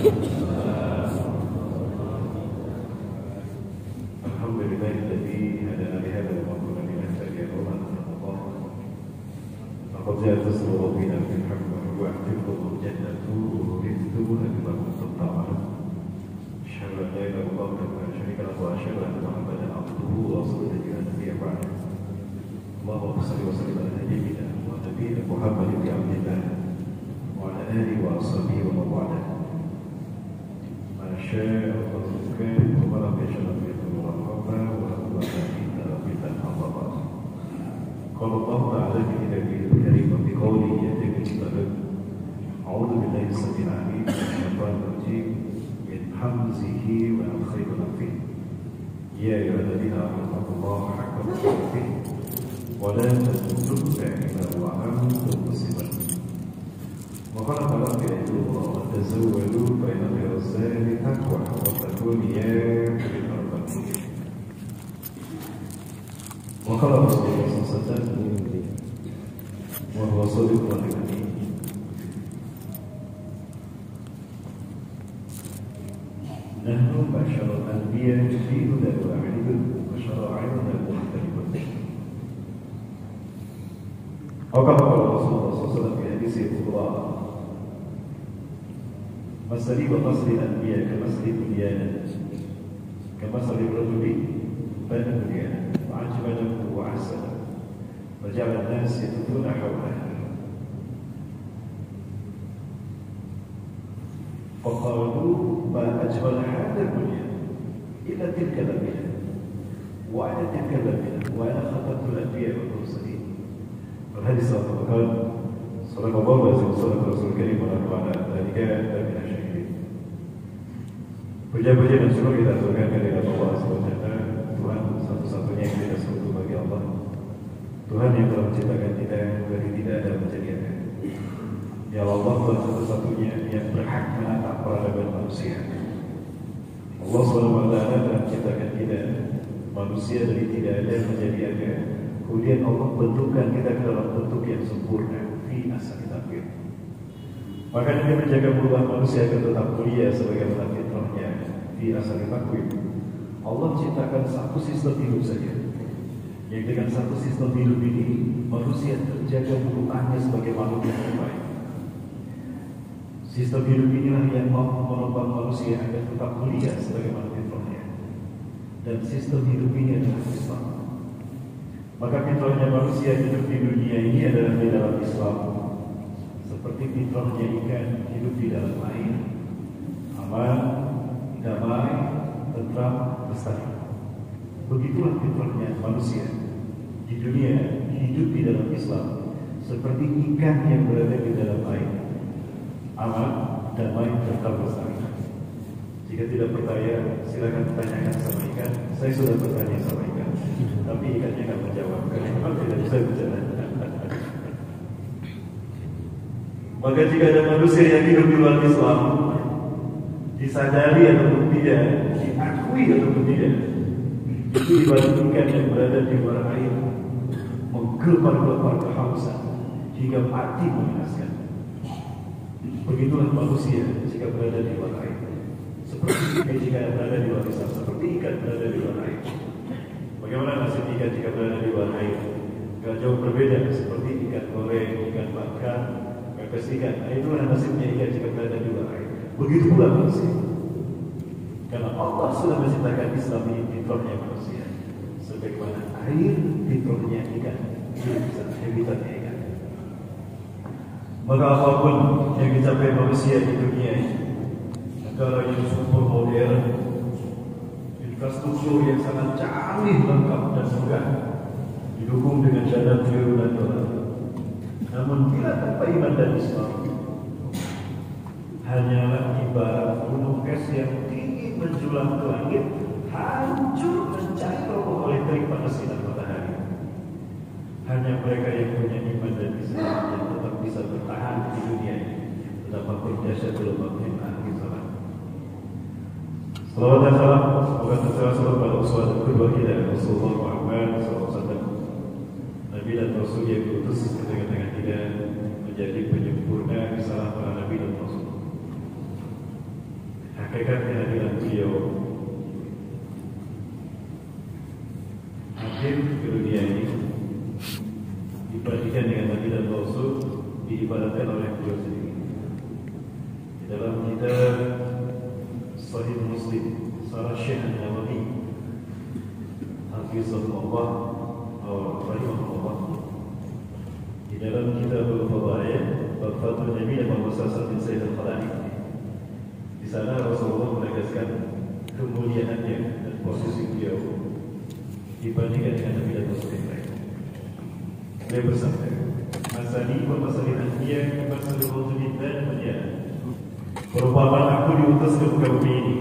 Alhamdulillahilladzi hadana li hadzal maqam linahtadiya lawla an Allah. Laqad ja'at rasuluna bil haqqi wa ahtiqul jannatu wa rizquhu bima kuntum ta'malun. Asyhadu an la ilaha illallah wa la syarika lahu wa asyhadu anna Muhammadan abduhu wa rasuluhu la nabiyya ba'dahu. Allahumma shalli wa sallim ala nabiyyina wa nabiyyina Muhammadin bi abdillah wa ala alihi wa ashabihi wa man walah. Masya Allah subhanahu wa ta'ala bisyarafi قال الله تعالى في كتابه الكريم بقوله يتم الكتاب أعوذ بالله السميع العليم من الشيطان الرجيم من همزه ونفخه ونفخه يا أيها الذين آمنوا اتقوا الله حق تقاته ولا تموتن إلا وأنتم مسلمون وقال تعالى الله وتزودوا فإن خير الزاد التقوى واتقون يا أولي الألباب وقال رسول الله صلى الله عليه وسلم وهو صادق الأمين نحن معشر الأنبياء في هدى وعلم وشرائعنا المختلفة. وقال رسول الله صلى الله عليه وسلم في حديث القضاء مثلي ومثل الأنبياء كمثل بنيان كمثل الرجل بنى بنيانا وعجب له وعسله وجعل الناس يدورون حوله فقالوا ما أجمل هذا البنيان إلا تلك الأنبياء وأنا تلك الأنبياء وأنا خطبت الأنبياء والمرسلين. والحديث قال صلى الله عليه وسلم صدق رسول الكريم ونفعنا ذلك من الشهيدين. Puja-puji dan syukur kita aturkan kepada Allah SWT, Tuhan satu-satunya yang tidak sekutu bagi Allah, Tuhan yang telah menciptakan kita dari tidak ada menjadikan. Ya Allah, Tuhan satu-satunya yang berhak menatap peradaban manusia. Allah SWT telah menciptakan kita manusia dari tidak ada menjadi ada. Kemudian Allah bentukkan kita ke dalam bentuk yang sempurna fi asal takdir. Maka dia menjaga perubahan manusia agar tetap mulia sebagaimana fitrahnya fi asal takdir. Allah ciptakan satu sistem hidup saja, yang dengan satu sistem hidup ini manusia terjaga perubahannya sebagai makhluk yang terbaik. Sistem hidup inilah yang mampu menopang manusia agar tetap mulia sebagaimana fitrahnya. Dan sistem hidup ini adalah Islam. Maka fitrahnya manusia hidup di dunia ini adalah di dalam Islam. Seperti fitrahnya ikan hidup di dalam air, aman, damai, tentram, lestari. Begitulah fitrahnya manusia di dunia hidup di dalam Islam. Seperti ikan yang berada di dalam air, aman, damai, tentram, lestari. Jika tidak percaya, silakan tanyakan sama ikan. Saya sudah bertanya sama ikan, tapi ikannya akan menjawab karena memang tidak bisa bicara. Maka jika ada manusia yang hidup di luar Islam, disadari ataupun tidak, diakui ataupun tidak, itu dibandingkan yang berada di luar air, menggelepar-gelepar kehausan hingga mati mengenaskan. Begitulah manusia jika berada di luar air. Seperti jika berada di luar Islam, seperti ikan berada di luar air. Bagaimana nasib ikan jika berada di luar air? Gak jauh berbeda, seperti ikan goreng, ikan bakar, pepes ikan. Itulah nasibnya ikan jika berada di luar air. Begitu pula manusia. Karena Allah sudah menciptakan Islam ini fitrahnya manusia. Sebagaimana air fitrahnya ikan, habitatnya ikan. Maka apapun yang dicapai manusia di dunia ini, negara yang super modern, infrastruktur yang sangat canggih, lengkap dan megah, didukung dengan dana triliunan dolar. Namun bila tanpa iman dan Islam, hanyalah ibarat gunung es yang tinggi menjulang ke langit, hancur mencair oleh terik panas sinar matahari. Hanya mereka yang punya iman dan Islam yang tetap bisa bertahan di dunia ini, dapat berdasar gelombang firman Islam. Salawat dan salam semoga tercurah pada uswah dan kedua kita Rasulullah Muhammad SAW, Nabi dan Rasul yang diutus ke tengah-tengah kita menjadi penyempurna kesalahan para Nabi dan Rasul. hakikat kehadiran beliau hadir ke dunia ini dibandingkan dengan Nabi dan Rasul diibaratkan oleh beliau sendiri. Di dalam kitab Sahih Muslim, Sarah Syekh An-Nawawi Hafizahullah Rahimahullah, di dalam kitab Al-Fadhail bab Fadlul Nabi dan Muhammad sallallahu alaihi wasallam, di sana Rasulullah menegaskan kemuliaannya dan posisi beliau dibandingkan dengan Nabi dan Rasul yang lain. Beliau bersabda, "Masani wa masalih anbiya masalih rasulillah dan dia." Perumpamaan aku diutus ke muka bumi ini.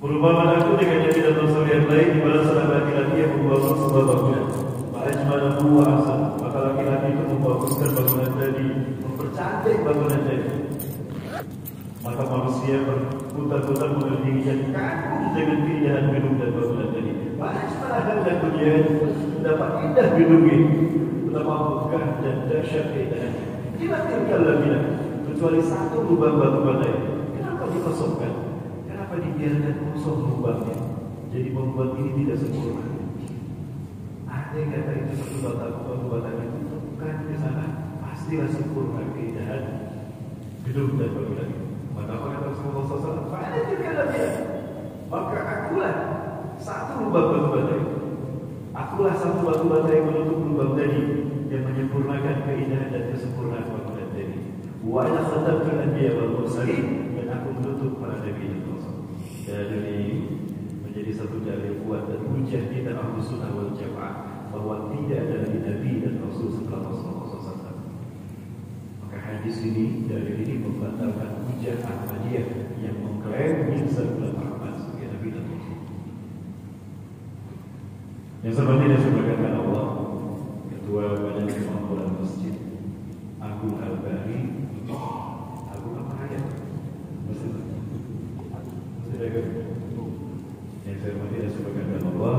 Perumpamaan aku dengan Nabi dan Rasul yang lain di mana seorang laki-laki yang membangun sebuah bangunan. Fa'ajmalahu wa ahsan. Maka laki-laki itu membaguskan bangunan tadi, mempercantik bangunan tadi. Maka manusia berputar-putar mengelilinginya, kagum dengan keindahan gedung dan bangunan tadi. Fa'ajmalahu dan dunia dapat indah gedungnya, betapa megah dan dahsyat keindahannya. Tidak tinggal lagi kecuali satu lubang batu bata ini. Kenapa dikosongkan? Kenapa dibiarkan kosong lubangnya? Jadi membuat ini tidak sempurna. Ada yang kata itu satu batu bata itu bukan di sana, pastilah sempurna keindahan gedung dan bangunan itu. Maka apa kata Rasulullah SAW? Fa'ala juga dia. Maka akulah satu lubang batu bata itu. Akulah satu batu bata yang menutup lubang tadi, yang menyempurnakan keindahan dan kesempurnaan bangunan tadi. Wa ana khatamtul anbiya wal mursalin, dan aku menutup para nabi dan rasul. Dan ini menjadi satu dalil kuat dan hujah kita Ahlus Sunnah wal Jamaah bahwa tidak ada lagi nabi dan rasul setelah Rasulullah SAW. Maka hadis ini, dalil ini membatalkan hujah Ahmadiyah yang mengklaim Isa bin Muhammad sebagai nabi dan rasul. Yang seperti yang disebutkan Allah, Ketua Badan Kepala Masjid Agung Al-Bari, Agung apa ya? Masih ada yang saya hormati dan sebagainya Allah,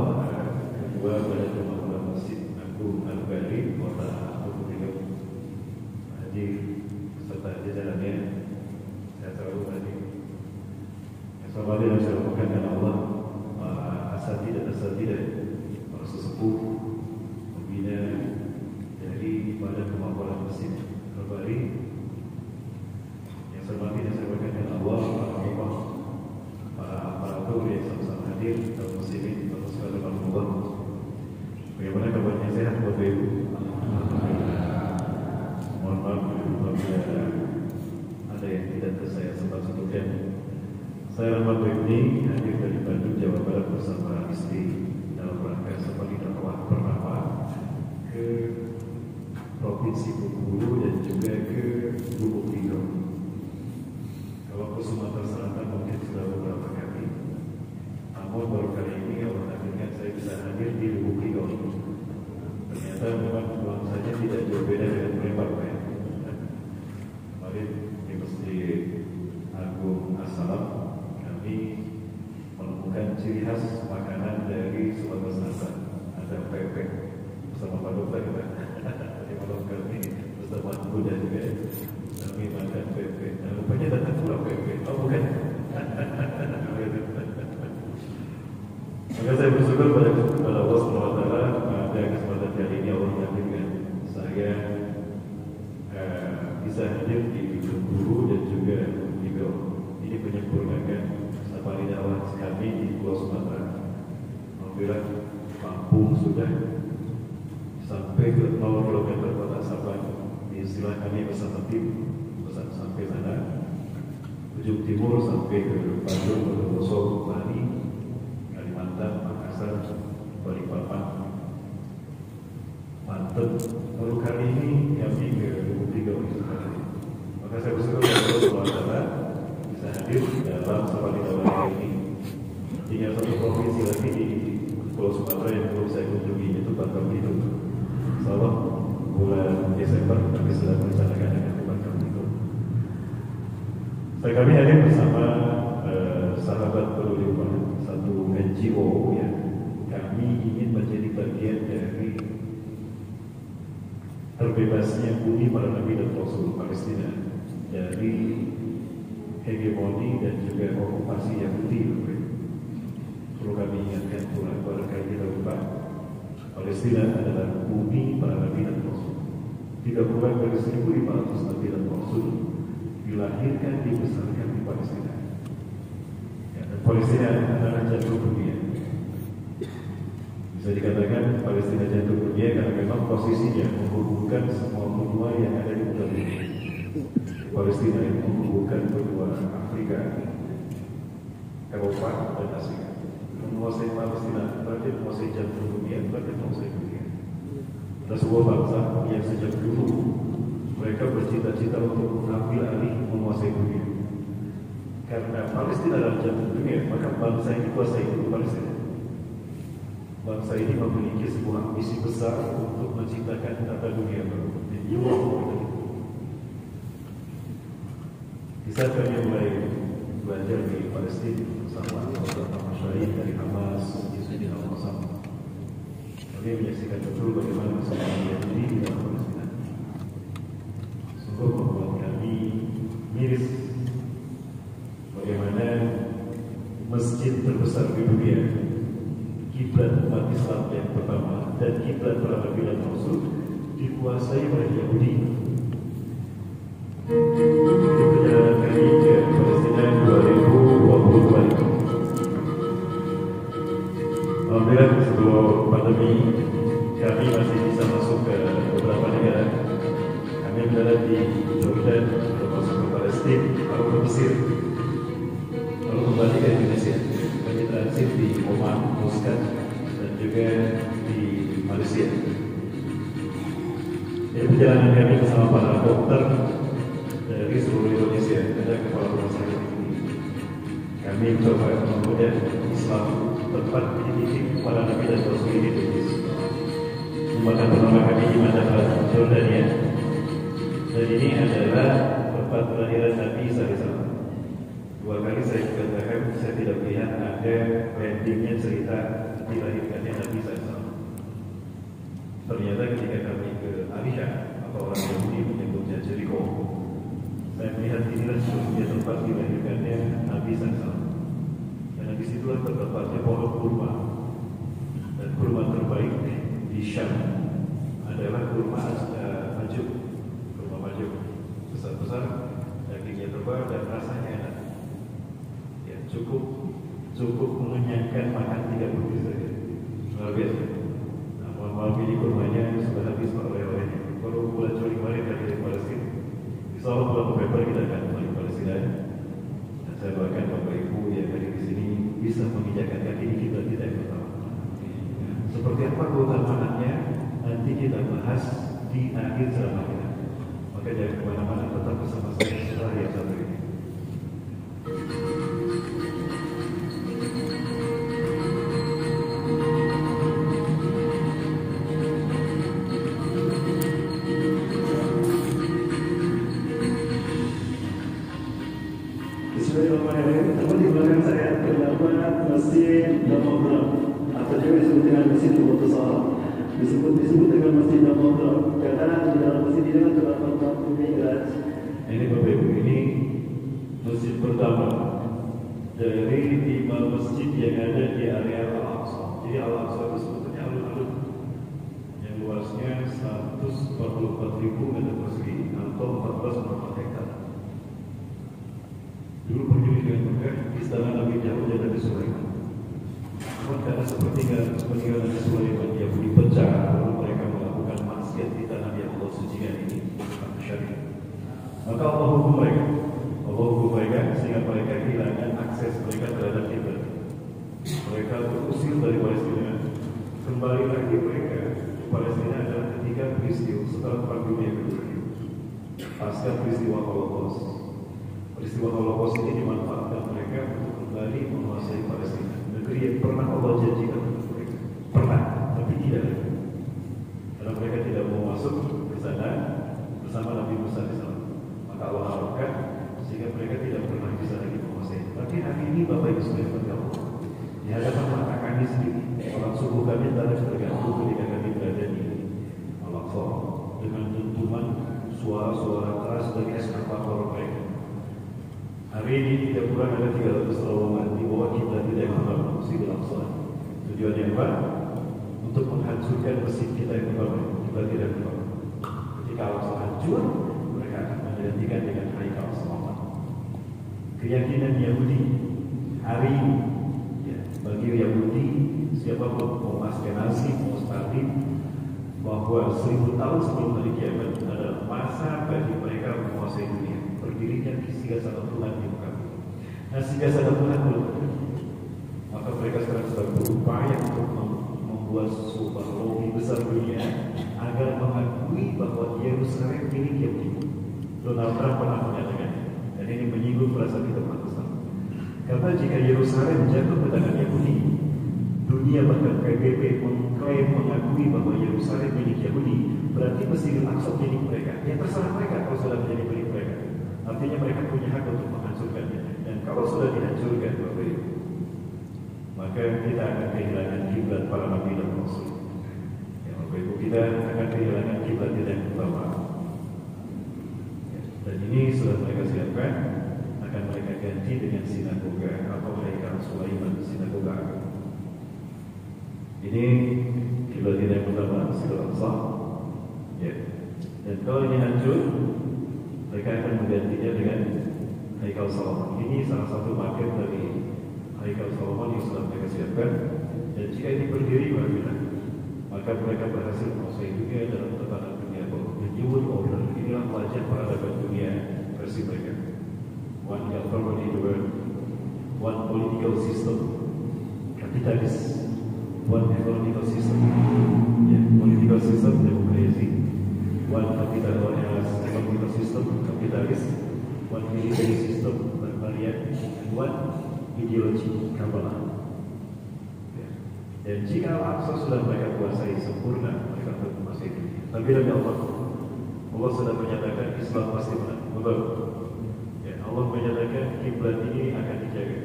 Ketua Badan Kepala Masjid Agung Al-Bari Kota Abu Dhabi hadir beserta jajarannya. Saya selalu hadir. Yang saya hormati dan saya hormati Allah, asatidah para sesepuh pembina dari Badan Kepala Masjid Al-Bari. Yang saya hormati dan saya hormati Allah, para aparatur yang sama-sama hadir, kaum muslimin, kaum muslimat Allah. Bagaimana kabarnya, sehat Bapak Ibu? Mohon maaf apabila ada yang tidak saya sempat sebutkan. Saya Rahmat Wibni hadir dari Bandung, Jawa Barat bersama istri dalam rangka seperti dakwah pertama ke Provinsi Bengkulu dan juga ke Lubuk Linggau. Kalau ke Sumatera Selatan mungkin sudah beberapa kali, namun baru kali ini Allah takdirkan saya bisa hadir di Lubuk Linggau. Ternyata memang pulang saja tidak jauh beda dengan Palembang. Kemarin di Masjid Agung As-Salam kami menemukan ciri khas makanan dari Sumatera Selatan. Ada pepek bersama Pak Dokter, di malam kami bersama Buddha juga. Kami makan pepek. Nah, rupanya datang pula pepek. Oh bukan. Maka saya bersyukur kepada Allah SWT pada kesempatan kali ini Allah menakdirkan saya bisa hadir di Bengkulu dan juga di Gau. Ini menyempurnakan safari dakwah kami di Pulau Sumatera. Alhamdulillah Lampung sudah sampai ke 0 km kota Sabang. Di istilah kami bersama tim sampai sana. Ujung timur sampai ke Bandung, Bondowoso, Bali, Kalimantan, Makassar, Balikpapan, Banten. Baru kali ini kami ke Lubuk Linggau. Maka saya bersyukur kepada Allah bisa hadir dalam safari dakwah ini. Tinggal satu provinsi lagi di Pulau Sumatera yang belum saya kunjungi, yaitu Bangka Belitung. Insyaallah bulan Desember kami sudah merencanakan akan ke Bangka Belitung. Kami hadir bersama sahabat peduli umat, satu NGO yang kami ingin menjadi bagian dari terbebasnya bumi para nabi dan rasul Palestina dari hegemoni dan juga okupasi Yahudi. Perlu kami ingatkan pula kepada kita lupa, Palestina adalah bumi para nabi dan rasul. Tidak kurang dari 1.500 nabi dan rasul dilahirkan, dibesarkan di Palestina. Ya, dan Palestina adalah jantung dunia. Bisa dikatakan Palestina jantung dunia karena memang posisinya menghubungkan semua benua yang ada di muka bumi. Palestina yang menghubungkan benua Afrika, Eropa, dan Asia. Menguasai Palestina berarti menguasai jantung dunia, berarti menguasai dunia. Ada sebuah bangsa yang sejak dulu mereka bercita-cita untuk mengambil alih menguasai dunia. Karena Palestina adalah jantung dunia, maka bangsa yang dikuasai itu Palestina. Bangsa ini memiliki sebuah misi besar untuk menciptakan tata dunia baru. Di saat kami mulai belajar di Palestina bersama beberapa masyarakat dari Hamas, Yusuf Al-Qassam, kami menyaksikan betul bagaimana seorang Yahudi di dalam Palestina. Sungguh membuat kami miris bagaimana masjid terbesar di dunia, kiblat umat Islam yang pertama dan kiblat para nabi dan rasul dikuasai oleh Yahudi. Perjalanan kami ke Palestina 2022 itu, alhamdulillah sebelum pandemi kami masih bisa masuk ke beberapa negara. Kami mendarat di Jordan, lalu masuk ke Palestina, lalu ke Mesir, lalu kembali ke Indonesia. Kami transit di Oman, Muscat, dan juga di Malaysia. Jadi perjalanan kami bersama para dokter dari seluruh Indonesia, ada kepala rumah sakit ini. Kami mencoba memudahkan Islam tempat dididik para nabi dan rasul ini di Indonesia. Jembatan pertama kami di Madinah, Jordania. Dan ini adalah tempat kelahiran Nabi SAW. 2 kali saya katakan saya tidak melihat ada endingnya cerita dilahirkannya Nabi SAW. Ternyata ketika kami ke Arisha, atau orang Yahudi menyebutnya Jericho, saya melihat inilah sesungguhnya tempat dilahirkannya Nabi SAW. Dan di situlah tertempatnya pohon kurma. Dan kurma terbaik di Syam adalah kurma majuk, kurma majuk besar-besar, dagingnya tebal dan rasanya enak. Ya, cukup mengenyangkan makan 3 butir saja. Luar biasa. Nah, mohon maaf ini kurmanya sudah habis oleh-olehnya. Baru bulan Juli kemarin dari Palestina. Insyaallah bulan November kita akan kembali ke Palestina. Dan saya doakan Bapak Ibu yang hadir di sini bisa menginjakkan kaki di kita yang pertama. Seperti apa keutamaannya nanti kita bahas di akhir ceramah kita. Maka jangan kemana-mana, tetap bersama saya setelah yang satu ini. Bismillahirrahmanirrahim. Tepat di belakang saya terdapat Masjid Al-Mu'adhdham atau juga disebut dengan Masjid Al-Mu'adhdham. Disebut dengan Masjid Al-Mu'adhdham karena di dalam masjid ini terdapat lampu mi'raj. Ini Bapak Ibu, ini masjid pertama dari 5 masjid yang ada di area Al-Aqsa. Jadi Al-Aqsa itu sebetulnya alun-alun yang luasnya 144.000 meter persegi atau 14,4 hektar. Dulu berdiri dengan megah istana Nabi Daud dan Nabi Sulaiman. Namun karena sepertiga Nabi Sulaiman yang dipecah, lalu mereka melakukan maksiat di tanah yang Allah sucikan ini, syariat. Maka Allah hukum mereka sehingga mereka kehilangan akses mereka terhadap kiblat. Mereka terusir dari Palestina. Kembali lagi mereka ke Palestina adalah ketika peristiwa setelah Perang Dunia Kedua. Pasca peristiwa Holocaust. Peristiwa Holocaust ini dimanfaatkan mereka untuk kembali menguasai Palestina, negeri yang pernah Allah janjikan untuk mereka. Pernah, tapi tidak. Karena mereka tidak mau masuk ke sana bersama Nabi Musa di sana. Maka Allah harapkan sehingga mereka tidak pernah bisa lagi menguasai. Tapi hari ini Bapak Ibu sekalian bergabung di hadapan mata kami sendiri, orang subuh kami telah terganggu ketika kami berada di Al-Aqsa dengan suara-suara keras dari eskavator mereka. Hari ini tidak kurang ada 300 terowongan di bawah kiblat tidak Haram, Masjidil Aqsa. Tujuannya apa? Untuk menghancurkan masjid kita yang pertama, kiblat tidak Haram. Ketika Al-Aqsa hancur, mereka akan menggantikan dengan Haikal Selamat. Keyakinan Yahudi hari ini, ya, bagi Yahudi siapapun mau Askenazi, mau Spartan, bahwa 1000 tahun sebelum hari kiamat adalah masa bagi mereka menguasai dunia. Berdirinya singgasana Tuhan di muka bumi. Nah, singgasana Tuhan belum ada. Maka mereka sekarang sedang berupaya untuk membuat sebuah lobi besar dunia agar mengakui bahwa Yerusalem milik Yahudi. Donald Trump pernah menyatakan, dan ini menyinggung perasaan kita umat Islam. Karena jika Yerusalem jatuh ke tangan Yahudi, dunia bahkan PBB mengklaim mengakui bahwa Yerusalem milik Yahudi, berarti Masjidil Aqsa milik mereka. Ya terserah mereka kalau sudah menjadi milik mereka. Artinya mereka punya hak untuk menghancurkannya. Dan kalau sudah dihancurkan, Bapak Ibu, maka kita akan kehilangan kiblat para nabi dan rasul. Ya, Bapak Ibu, kita akan kehilangan kiblat kita yang utama. Ya, dan ini sudah mereka siapkan, akan mereka ganti dengan sinagoga atau Haikal Sulaiman, sinagoga. Ini kiblat kita yang pertama, Masjidil Aqsa. Ya. Dan kalau ini hancur, mereka akan menggantinya dengan Haikal Solomon. Ini salah satu market dari Haikal Solomon yang sudah mereka siapkan. Dan jika ini berdiri, maka mereka berhasil menguasai dunia dalam tatanan dunia bahwa the New World Order. Inilah wajah peradaban dunia versi mereka. One government in the world, one political system, kapitalis, one economical system, political system, demokrasi, one economical system, kapitalis, one military system, barbarian, and one ideologi Kabbalah. Dan jika Al-Aqsa sudah mereka kuasai sempurna, mereka akan menguasai dunia. Tapi dari Allah sudah menyatakan Islam pasti menang. Betul. Ya, Allah menyatakan kiblat ini akan dijaga.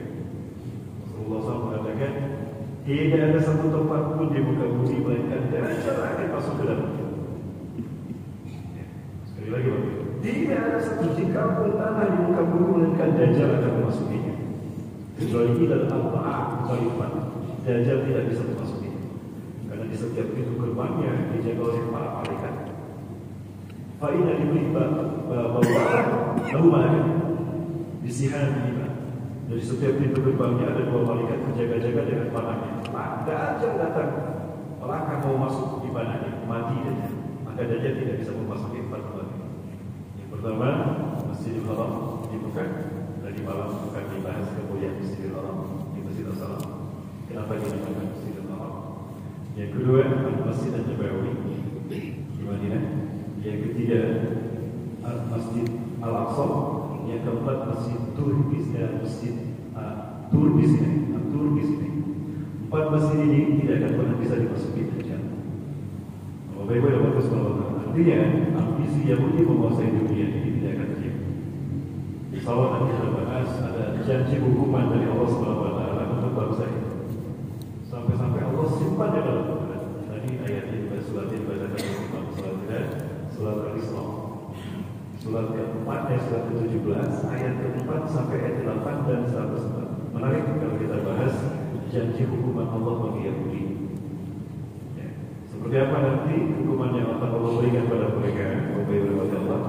Rasulullah SAW mengatakan tidak ada satu tempat pun di muka bumi melainkan Dajjal akan masuk ke dalam. Ya, sekali lagi, Bapak. Tidak ada satu jika pun tanah di muka bumi melainkan Dajjal akan memasukinya. Kecuali ilal al-ba'ah, kecuali 4. Dajjal tidak bisa memasukinya. Karena di setiap pintu gerbangnya dijaga oleh para malaikat. Fa'inna diberi bahwa lalu malaikat disihan lima. Dari setiap pintu gerbangnya ada 2 malaikat menjaga-jaga dengan panahnya. Dajjal datang, melangkah mau masuk di panahnya, mati Dajjal. Maka Dajjal tidak bisa memasuki 4 tempat. Yang pertama, Masjidil Haram dibuka. Tadi malam akan dibahas kemuliaan Masjidil Haram di Masjidil Salam. Kenapa dinamakan Masjidil Haram? Yang kedua, Masjid An-Nabawi di Madinah. Yang ketiga, Masjid Al-Aqsa. Yang keempat, Masjid Turbis dan Masjid Turbis ini. 4 masjid ini tidak akan pernah bisa dimasuki Dajjal. Bapak-ibu yang bagus kalau artinya ambisi Yahudi menguasai dunia ini tidak akan terjadi. Insya-Allah nanti kita bahas ada janji hukuman dari Allah SWT untuk bangsa ini. Sampai-sampai Allah simpan di dalam Al-Quran. Tadi ayatnya juga suratnya dibacakan oleh Imam Surat Surat Al-Isra. Surat ke-4 ayat surat ke-17, ayat ke-4 sampai ayat ke-8 dan 104. Menarik kalau kita bahas janji hukuman Allah bagi Yahudi. Ya. Seperti apa nanti hukuman yang akan Allah berikan pada mereka? Bapak-ibu Allah,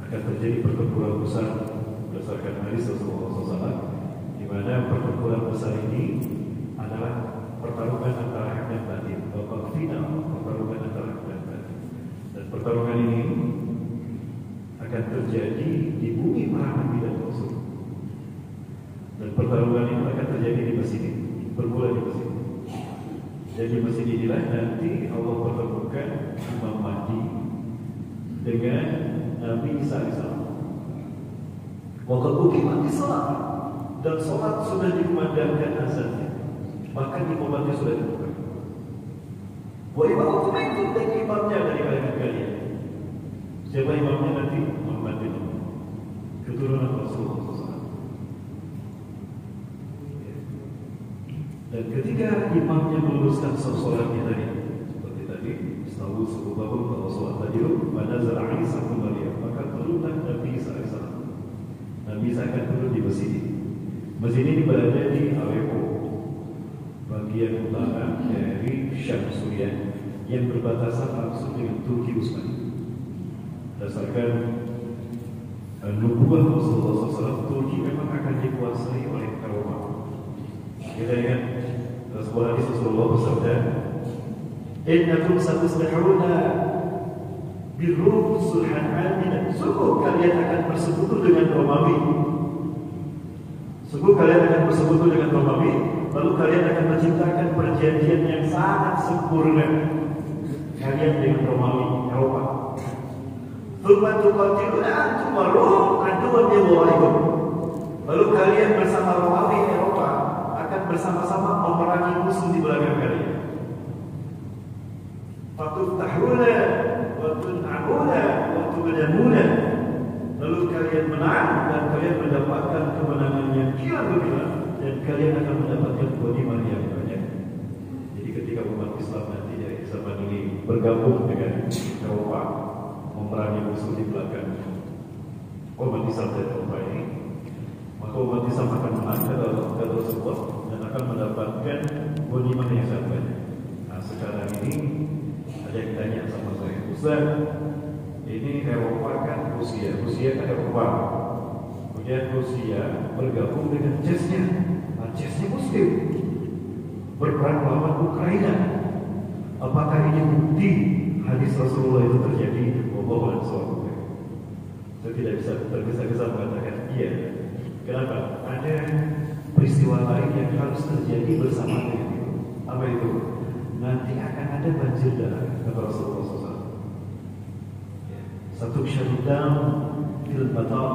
akan terjadi pertempuran besar berdasarkan hadis Rasulullah SAW, di mana pertempuran besar ini adalah pertarungan antara hak dan batin, babak final pertarungan antara hak dan batin. Dan pertarungan ini akan terjadi di bumi para nabi dan rasul. Dan pertarungan itu akan terjadi di masjid ini, bermula di masjid ini. Jadi masjid inilah nanti Allah pertemukan Imam Mahdi dengan Nabi Isa AS. Waktu uqimat salat dan salat sudah dikumandangkan azannya, bahkan imamnya sudah dibuka. Wa imamukum minkum, dan imamnya dari kalangan kalian. Siapa imamnya nanti? Muhammad bin Abdullah, keturunan Rasulullah SAW. Dan ketika imamnya meluruskan sholatnya tadi, seperti tadi, istawu subuh babun kalau sholat tadi, pada zara'i satu bisa akan turun di masjid ini. Masjid ini berada di Aleppo, bagian utara dari Syam Suriah yang berbatasan langsung dengan Turki Utsmani. Berdasarkan nubuah Rasulullah SAW, Turki memang akan dikuasai oleh Eropa. Kita ingat sebuah hadis Rasulullah bersabda, "Innakum satasbihuna birrum sulhan amina." Sungguh kalian akan bersekutu dengan Romawi. Sungguh kalian akan bersekutu dengan Romawi, lalu kalian akan menciptakan perjanjian yang sangat sempurna. Kalian dengan Romawi, Eropa. Thumma tuqatiluna antum wa Rum aduwwan lillahikum. Lalu kalian bersama Romawi, Eropa akan bersama-sama memerangi musuh di belakang kalian. Fatuftahuna wa tun'amuna wa tughdamuna. Lalu kalian menang dan kalian mendapatkan kemenangan yang gila-gila dan kalian akan mendapatkan ghanimah yang banyak. Jadi ketika umat Islam nanti dari zaman ini bergabung dengan Eropa memerangi musuh di belakang umat Islam dan Eropa ini, maka umat Islam akan menang kata tersebut dan akan mendapatkan ghanimah yang sangat banyak. Nah sekarang ini ada yang tanya sama saya, Ustaz, ini Eropa kan Rusia kan Eropa, kemudian Rusia bergabung dengan Chechnya, nah Chechnya Muslim, berperang melawan Ukraina. Apakah ini bukti hadis Rasulullah itu terjadi? Wallahu a'lam. Saya tidak bisa tergesa-gesa mengatakan iya. Kenapa? Ada peristiwa lain yang harus terjadi bersama dengan itu. Apa itu? Nanti akan ada banjir darah, kata Rasulullah SAW. Satu syaitan fil batal,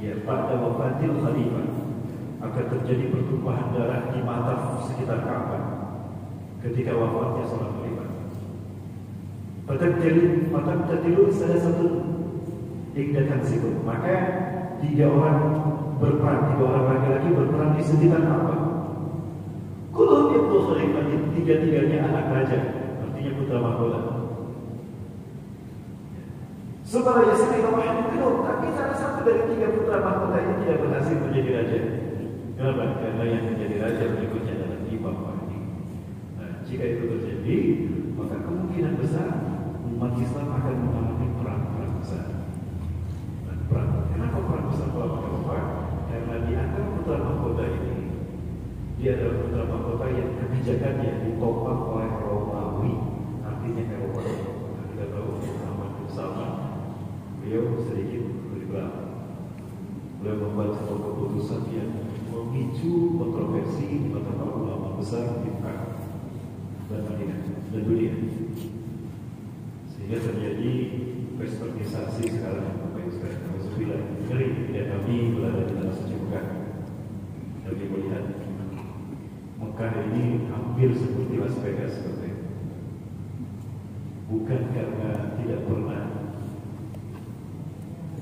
ya pada wafatil khalifah akan terjadi pertumpahan darah di mata sekitar Ka'bah ketika wafatnya seorang khalifah. Fatabtadilu salah satu ikdakan situ. Maka 3 orang berperang, 3 orang laki-laki berperang di sekitar Ka'bah. Kulun ibnu khalifah, 3-3-nya anak raja, artinya putra mahkota. Supaya sekitar wahid itu, tapi salah satu dari 3 putra mahkota ini tidak berhasil menjadi raja. Kenapa? Karena yang menjadi raja berikutnya adalah Imam Mahdi. Nah, jika itu terjadi, maka kemungkinan besar umat Islam akan mengalami perang-perang besar. Dan kenapa perang besar melawan Eropa? Karena di antara putra mahkota ini, dia adalah putra mahkota yang kebijakannya ditopang oleh Romawi, artinya Eropa. Kita tahu Muhammad bin Salman, beliau sedikit liberal. Beliau membuat sebuah keputusan yang memicu kontroversi di mata para ulama besar di Mekah dan Madinah dan dunia, sehingga terjadi westernizasi sekarang. Alhamdulillah, ngeri ketika kami berada di dalam suci Mekah dan melihat Mekah ini hampir seperti Las Vegas seperti itu. Bukan karena tidak pernah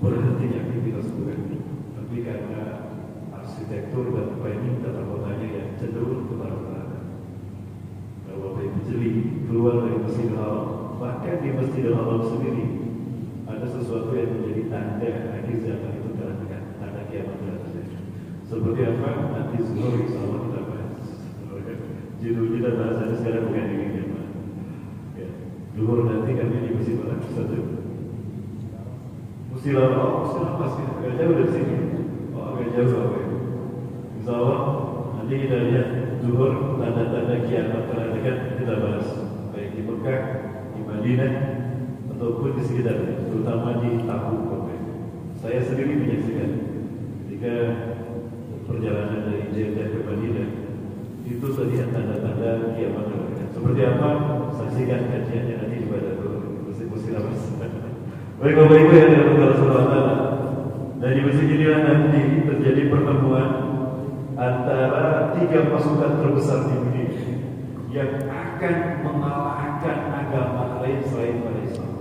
berhentinya aktivitas bukan, tapi karena arsitektur dan planning tata kotanya yang cenderung ke barat-barat. Kalau dari Jeli keluar dari Masjidil Haram, bahkan di Masjidil Haram sendiri ada sesuatu yang menjadi tanda akhir zaman itu telah dekat, tanda kiamat telah terjadi. Seperti apa? Nanti zuhur insyaallah kita bahas. Judul kita bahasanya sekarang bukan ini ya. Zuhur nanti kami di Masjid mana? Satu. Muslilah pasti agak jauh dari sini. Agak jauh apa itu? Insyaallah nanti kita lihat zuhur tanda-tanda kiamat telah dekat kita bahas. Baik di Mekah, di Madinah, ataupun di sekitarnya, terutama di Tabuk. Saya sendiri menyaksikan ketika perjalanan dari Jeddah ke Madinah, itu terlihat tanda-tanda kiamat telah dekat. Seperti apa? Saksikan kajiannya nanti di Badatul Muslilah. Baik Bapak Ibu yang dirahmati Allah Subhanahu wa taala. Dari masjid inilah nanti terjadi pertemuan antara 3 pasukan terbesar di dunia yang akan mengalahkan agama lain selain pada Islam.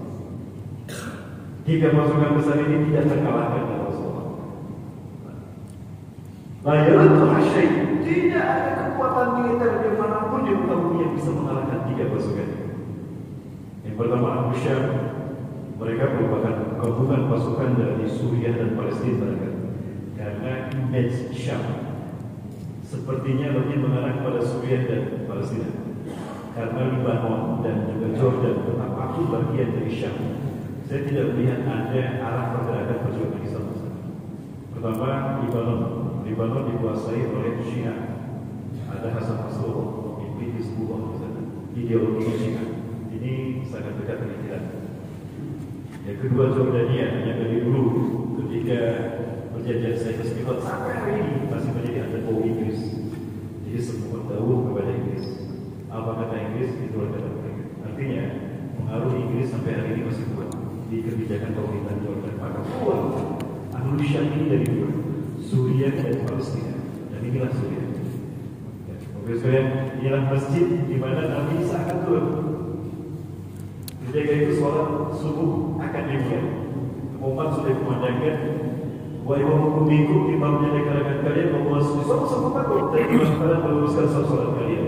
3 pasukan besar ini tidak terkalahkan oleh Rasulullah. Tidak ada kekuatan militer dimanapun di muka bumi yang bisa mengalahkan 3 pasukan. Yang pertama Abu Syam. Mereka merupakan gabungan pasukan dari Suriah dan Palestina. karena image Syam sepertinya lebih mengarah pada Suriah dan Palestina. Karena Libanon dan juga Jordan tetap aktif bagian dari Syam, saya tidak melihat ada arah pergerakan perjuangan Islam. Pertama, Libanon dikuasai oleh Syiah. Ada Hasan Nasrullah, Ibn Hizbullah misalnya, ideologi Syiah. Ini sangat dekat dengan kita. Yang kedua, Jordania yang dari dulu ketika perjanjian Sykes Picot sampai hari ini masih menjadi underbau Inggris. Jadi semua tahu kepada Inggris. Apa kata Inggris itu kata mereka. Artinya pengaruh Inggris sampai hari ini masih kuat di kebijakan pemerintahan Jordan. Maka keluar Syam ini dari dua, Suriah dan Palestina. Dan inilah Suriah. Oke, Suriah inilah masjid di mana Nabi Isa akan turun. Ketika itu sholat subuh akan dimulai. Umat sudah kumandangkan, wahai umat mengikut imamnya di kalangan kalian membuat semua takut dan imam meluruskan sholat kalian.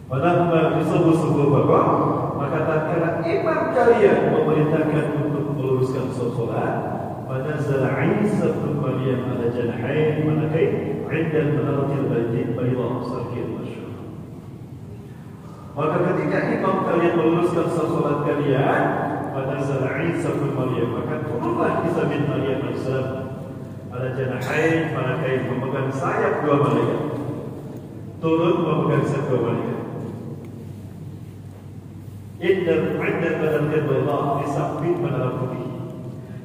Padahal disebut-sebut bapak, maka tatkala imam kalian memerintahkan untuk meluruskan sholat, pada zala'in sabtu Maryam ada janahain manakai, indal menaratil baitin baylah sarkil masyur. Maka ketika imam kalian meluruskan sholat kalian, pada zala'in sabtu Maryam, maka turunlah Isa bin Maryam AS ada janahain manakai, memegang sayap dua malaikat. Turun memegang sayap dua malaikat. Indal menaratil baylah disabit menara putih.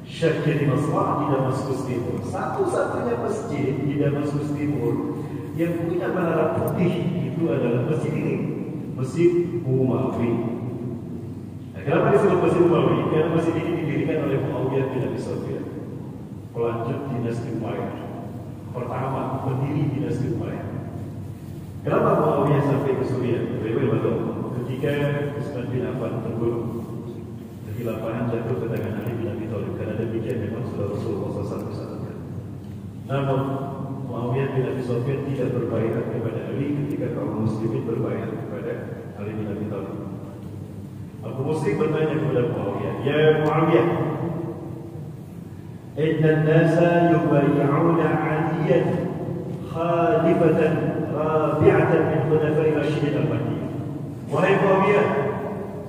Syakir di Masrah di Damaskus Timur. Satu-satunya masjid di Damaskus Timur yang punya menara putih itu adalah masjid ini, Masjid Umawi. Nah, kenapa disebut Masjid Umawi? Karena masjid ini didirikan oleh Muawiyah bin Abi Sufyan, pelanjut dinasti Umayyah, pertama pendiri dinasti Umayyah. Kenapa Muawiyah sampai ke Suriah? Ketika Utsman bin Affan terbunuh, kehilafahan jatuh ke tangan Ali bin Abi Thalib. Karena demikian memang sudah Rasulullah SAW bersabda. Namun Muawiyah bin Abi Sufyan tidak berbaiat kepada Ali ketika kaum muslimin berbaiat kepada Ali bin Abi Thalib. Abu Muslim bertanya kepada Muawiyah, "Ya Muawiyah, inna an-nasa yubay'una 'aliyan khalifatan rabi'atan min khulafa'i rasyidin al-Mahdiyyin." Wahai Muawiyah,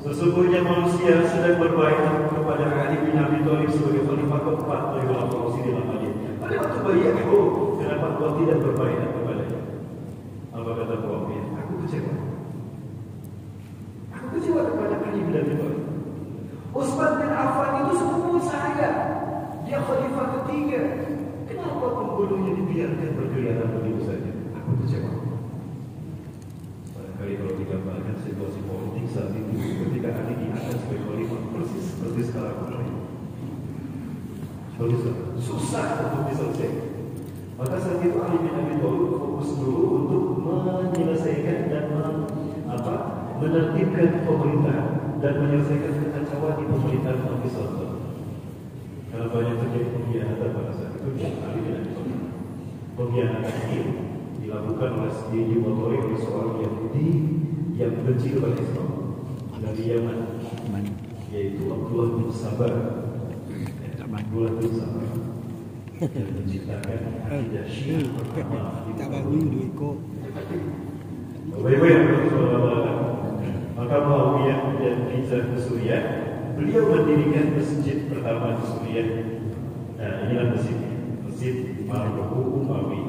sesungguhnya manusia sedang berbaiat kepada Ali bin Abi Thalib sebagai khalifah keempat dari Khulafaur Rasyidin al-Mahdiyyin. Pada waktu bayatku, kenapa kau tidak berbaiat kepadanya? Apa kata Muawiyah? Aku kecewa. Aku kecewa kepada Ali bin Abi Thalib. Utsman bin Affan itu sepupu saya. Dia khalifah ketiga. Kenapa pembunuhnya dibiarkan berkeliaran begitu saja? Aku kecewa. Barangkali kalau digambarkan situasi politik saat itu, ketika Ali diangkat sebagai khalifah, persis seperti sekarang ini. Susah untuk diselesaikan. Maka saat itu Ali bin Abi Thalib fokus dulu untuk menyelesaikan dan menertibkan pemerintahan dan menyelesaikan kekacauan di pemerintahan Nabi SAW. Karena banyak terjadi pengkhianatan pada saat itu, Ali bin Abi Thalib. Pengkhianatan ini dilakukan dimotori oleh seorang Yahudi yang benci kepada Islam dari Yaman, yaitu Abdullah bin Sabar. Abdullah bin Sabar yang menciptakan akidah Syiah pertama di maka Muawiyah dan hijrah ke Suriah, beliau mendirikan masjid pertama di Suriah. Nah, inilah Masjid Umawi.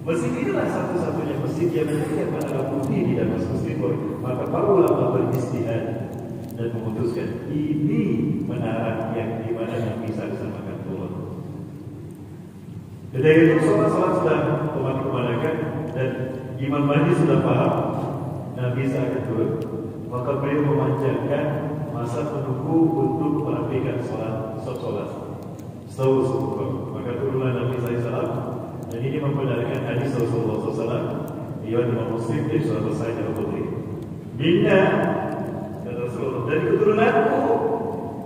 Masjid inilah satu-satunya masjid yang memiliki menara putih di Damaskus Timur. Maka para ulama beristihad dan memutuskan ini menara yang di mana Nabi Isa disamakan turun. Ketika itu sholat sudah kumandangkan dan Imam Mahdi sudah paham Nabi Isa akan turun. Maka beliau memanjangkan masa menunggu untuk merapikan sholat. Maka turunlah Nabi SAW. Dan ini membenarkan hadis Rasulullah SAW. Ia Imam Muslim dari Surat Sa'id al-Khudri. Minna, kata Rasulullah, dari keturunanku,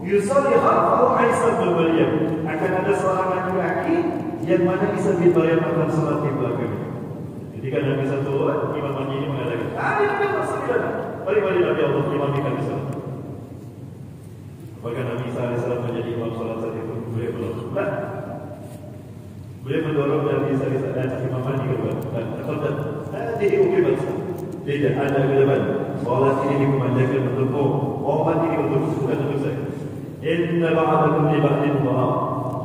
yusalli khalfahu Isa bin Maryam. Akan ada seorang laki-laki yang mana Isa bin Maryam akan sholat di belakangnya. Ketika Nabi SAW, Imam Mahdi ini mengatakan, Nabi Rasulullah, mari Nabi Allah imamikan di sana. Apakah Nabi SAW menjadi imam sholat saat itu? Beliau belum. Beliau mendorong Nabi sallallahu alaihi wasallam Imam Malik berkata, "Tafadhal, hadhihi uqimat." Tidak ada kelebihan. Salat ini dikumandangkan untukmu, obat ini untukmu, bukan untuk saya. Inna ba'dakum li ba'din dha'a.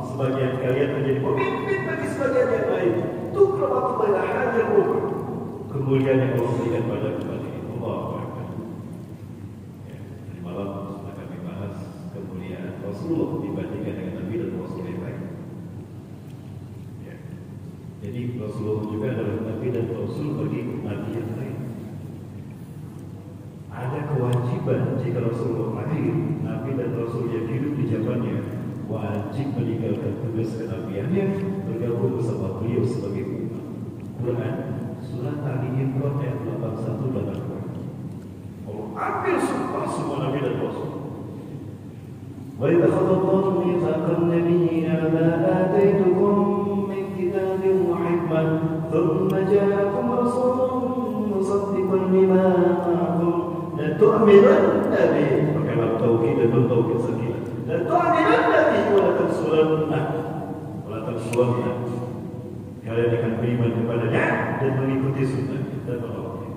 Sebagian kalian menjadi pemimpin bagi sebagian yang lain. Tukramatu baina hadhihi al-ummah. Kemuliaan yang Allah berikan pada kembali. Allahu Akbar. Di malam akan dibahas kemuliaan Rasulullah dibandingkan dengan Nabi dan Rasul yang lain. Jadi Rasulullah juga adalah Nabi dan Rasul bagi Nabi yang lain. Ada kewajiban jika Rasulullah lahir, Nabi dan Rasul yang hidup di zamannya wajib meninggalkan tugas kenabiannya, bergabung bersama beliau sebagai umat. Quran Surat Ali Imran ayat 81 dan 82. Allah ambil sumpah semua Nabi dan Rasul. Wa idza khadallahu mitsaqan nabiyina ma ataitukum min kitabin wa hikmah thumma ja'akum rasulun musaddiqan lima ma'akum la tu'minunna bihi. Perkara tauhid dan tauhid sakinah. La tu'minunna bihi wa la tansurunna. Wa la tansurunna. Kalian akan beriman kepadanya dan mengikuti sunnah dan menolaknya.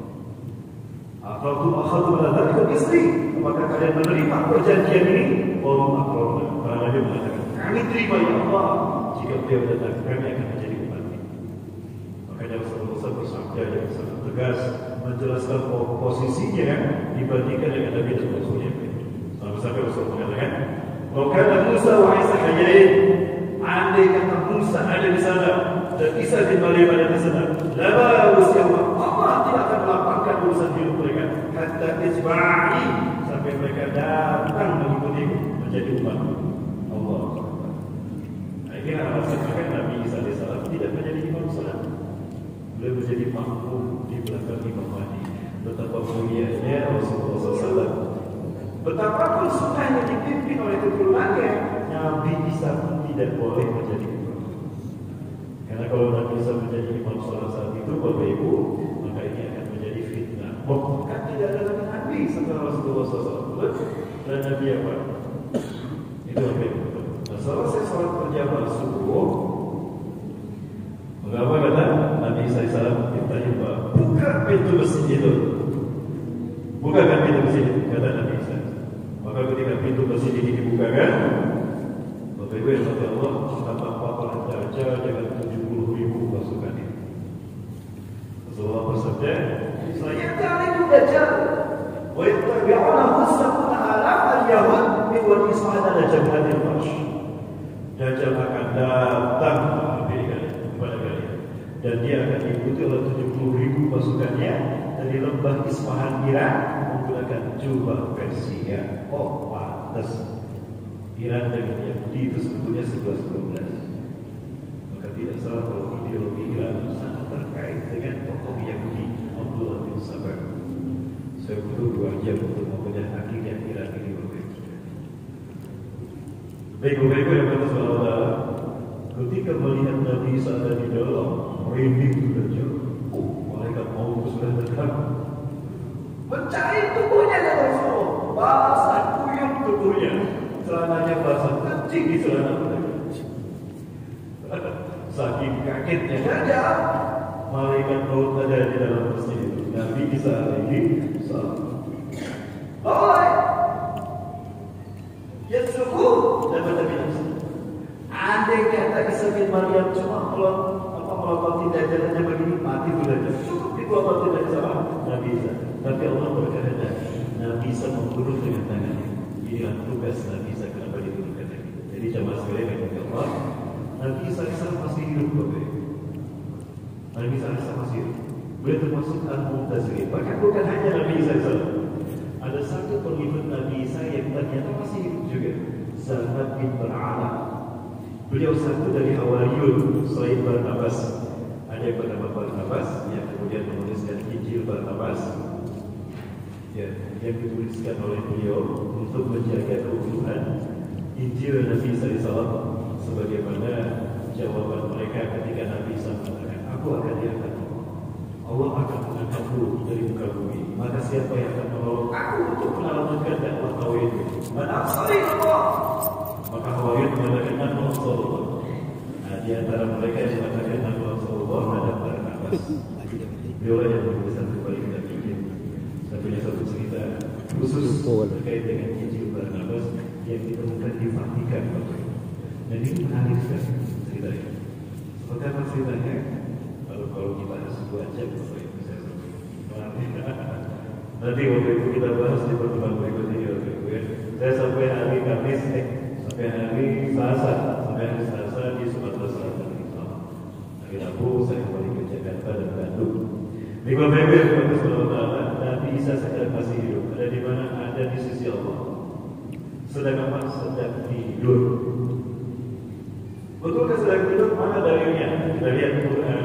Akhadtum ala dzalika isri. Apakah kalian menerima perjanjian ini? Qalu aqrarna. Para nabi mengatakan, kami terima ya Allah. Jika beliau datang, kami akan menjadi umat-Nya. Makanya Rasulullah bersabda yang sangat tegas menjelaskan posisinya dibandingkan dengan Nabi dan Rasul yang lain. Sampai Rasul mengatakan, "Wa kana Musa wa Isa hajain." Andai kata Musa ada di sana dan Isa bin Maryam ada di sana, lama usiawa Allah tidak akan melapangkan urusan hidup mereka hatta ijma'i, sampai mereka datang mengikuti menjadi umat Allah. Akhirnya alasan maka Nabi Isa alaihissalam tidak menjadi imam salat. Beliau menjadi makmum di belakang Imam Mahdi. Betapa mulianya Rasulullah SAW. Betapapun sunnahnya dipimpin oleh keturunannya, Nabi Isa pun tidak boleh menjadi imam. Karena kalau Nabi Isa menjadi imam salat saat itu, Bapak Ibu, maka ini akan menjadi fitnah. Bukan tidak ada Nabi setelah Rasulullah SAW dan Nabi apa? Itu apa itu? Nah, selesai sholat berjamaah subuh, mengapa kata Nabi Isa SAW ditanya, buka pintu masjid itu. Bukakan pintu masjid, kata Nabi Isa. Maka ketika pintu masjid ini dibukakan, Bapak Ibu yang mati Allah, tampak oleh Dajjal dengan 70.000 pasukannya. Rasulullah bersabda, "Saya cari itu Dajjal. Wa yattabi'unahu sab'una alaf al-yahud min wali Ismail ala jabhatil Farsh." Dajjal akan datang kepada kalian, dan dia akan diikuti oleh 70.000 pasukannya dari lembah Isfahan Iran menggunakan jubah Persia. Oh, pantas. Iran dengan Yahudi itu sebetulnya 11-12. Maka tidak salah kalau ideologi Iran sangat terkait dengan tokoh Yahudi Abdullah bin Sabah. Saya butuh 2 jam untuk membedah akidah Iran ini berbeda. Baik-baik yang berkata, ketika melihat Nabi Isa ada di dalam, merinding sudah jauh. Oh, malaikat maut sudah dekat. Mencari tubuhnya ya Rasul, basah kuyup tubuhnya. Celananya basah, kencing di celana mereka. Saking kagetnya saja, malaikat maut ada di dalam masjid itu. Nabi Isa alaihi salam. Oleh, ya suku dan benar-benar. Andai kata Isa bin Maryam cuma melototi Dajjalnya begini, mati sudah cukup dilototi dari sama Nabi Isa. Tapi Allah berkehendak Nabi Isa membunuh dengan tangannya. Inilah tugas Nabi Isa, kenapa dibunuhkan lagi. Jadi jamaah sekalian yang Allah, Nabi Isa masih hidup, Bapak. Nabi Isa masih hidup. Beliau termasuk Al-Mu'tazili. Bahkan bukan hanya Nabi Isa, ada satu pengikut Nabi Isa yang ternyata masih hidup juga, Zalmat bin Bar'ala. Beliau satu dari Hawariyun selain Barnabas. Ada yang bernama Barnabas yang kemudian menuliskan Injil Barnabas, ya, yang dituliskan oleh beliau untuk menjaga keutuhan Injil Nabi SAW, sebagaimana jawaban mereka ketika Nabi SAW mengatakan, "Aku akan diangkat Allah akan mengangkatku dari muka bumi. Maka siapa yang akan menolong aku untuk melanjutkan dakwah tauhid? Man ansari Allah." Maka Hawariyun mengatakan, "Man ansarullah." Nah, di antara mereka yang mengatakan Nabi Rasulullah ada Barnabas. Beliau yang berbesar kembali kita bikin. Saya punya satu cerita khusus terkait dengan Injil Barnabas yang ditemukan di Vatikan. Dan ini menarik sekali ceritanya. Seperti apa ceritanya? Kalau kita bahas 2 jam, saya nanti waktu itu kita bahas di pertemuan berikutnya. Saya sampai hari Kamis, sampai hari Selasa di Sumatera Selatan. Hari Rabu saya kembali ke Jakarta dan Bandung. Di Bapak-Ibu Nabi Isa sedang masih hidup. Ada di mana? Ada di sisi Allah. Sedang apa? Sedang tidur. Betul sedang tidur? Mana dalilnya? Kita lihat Quran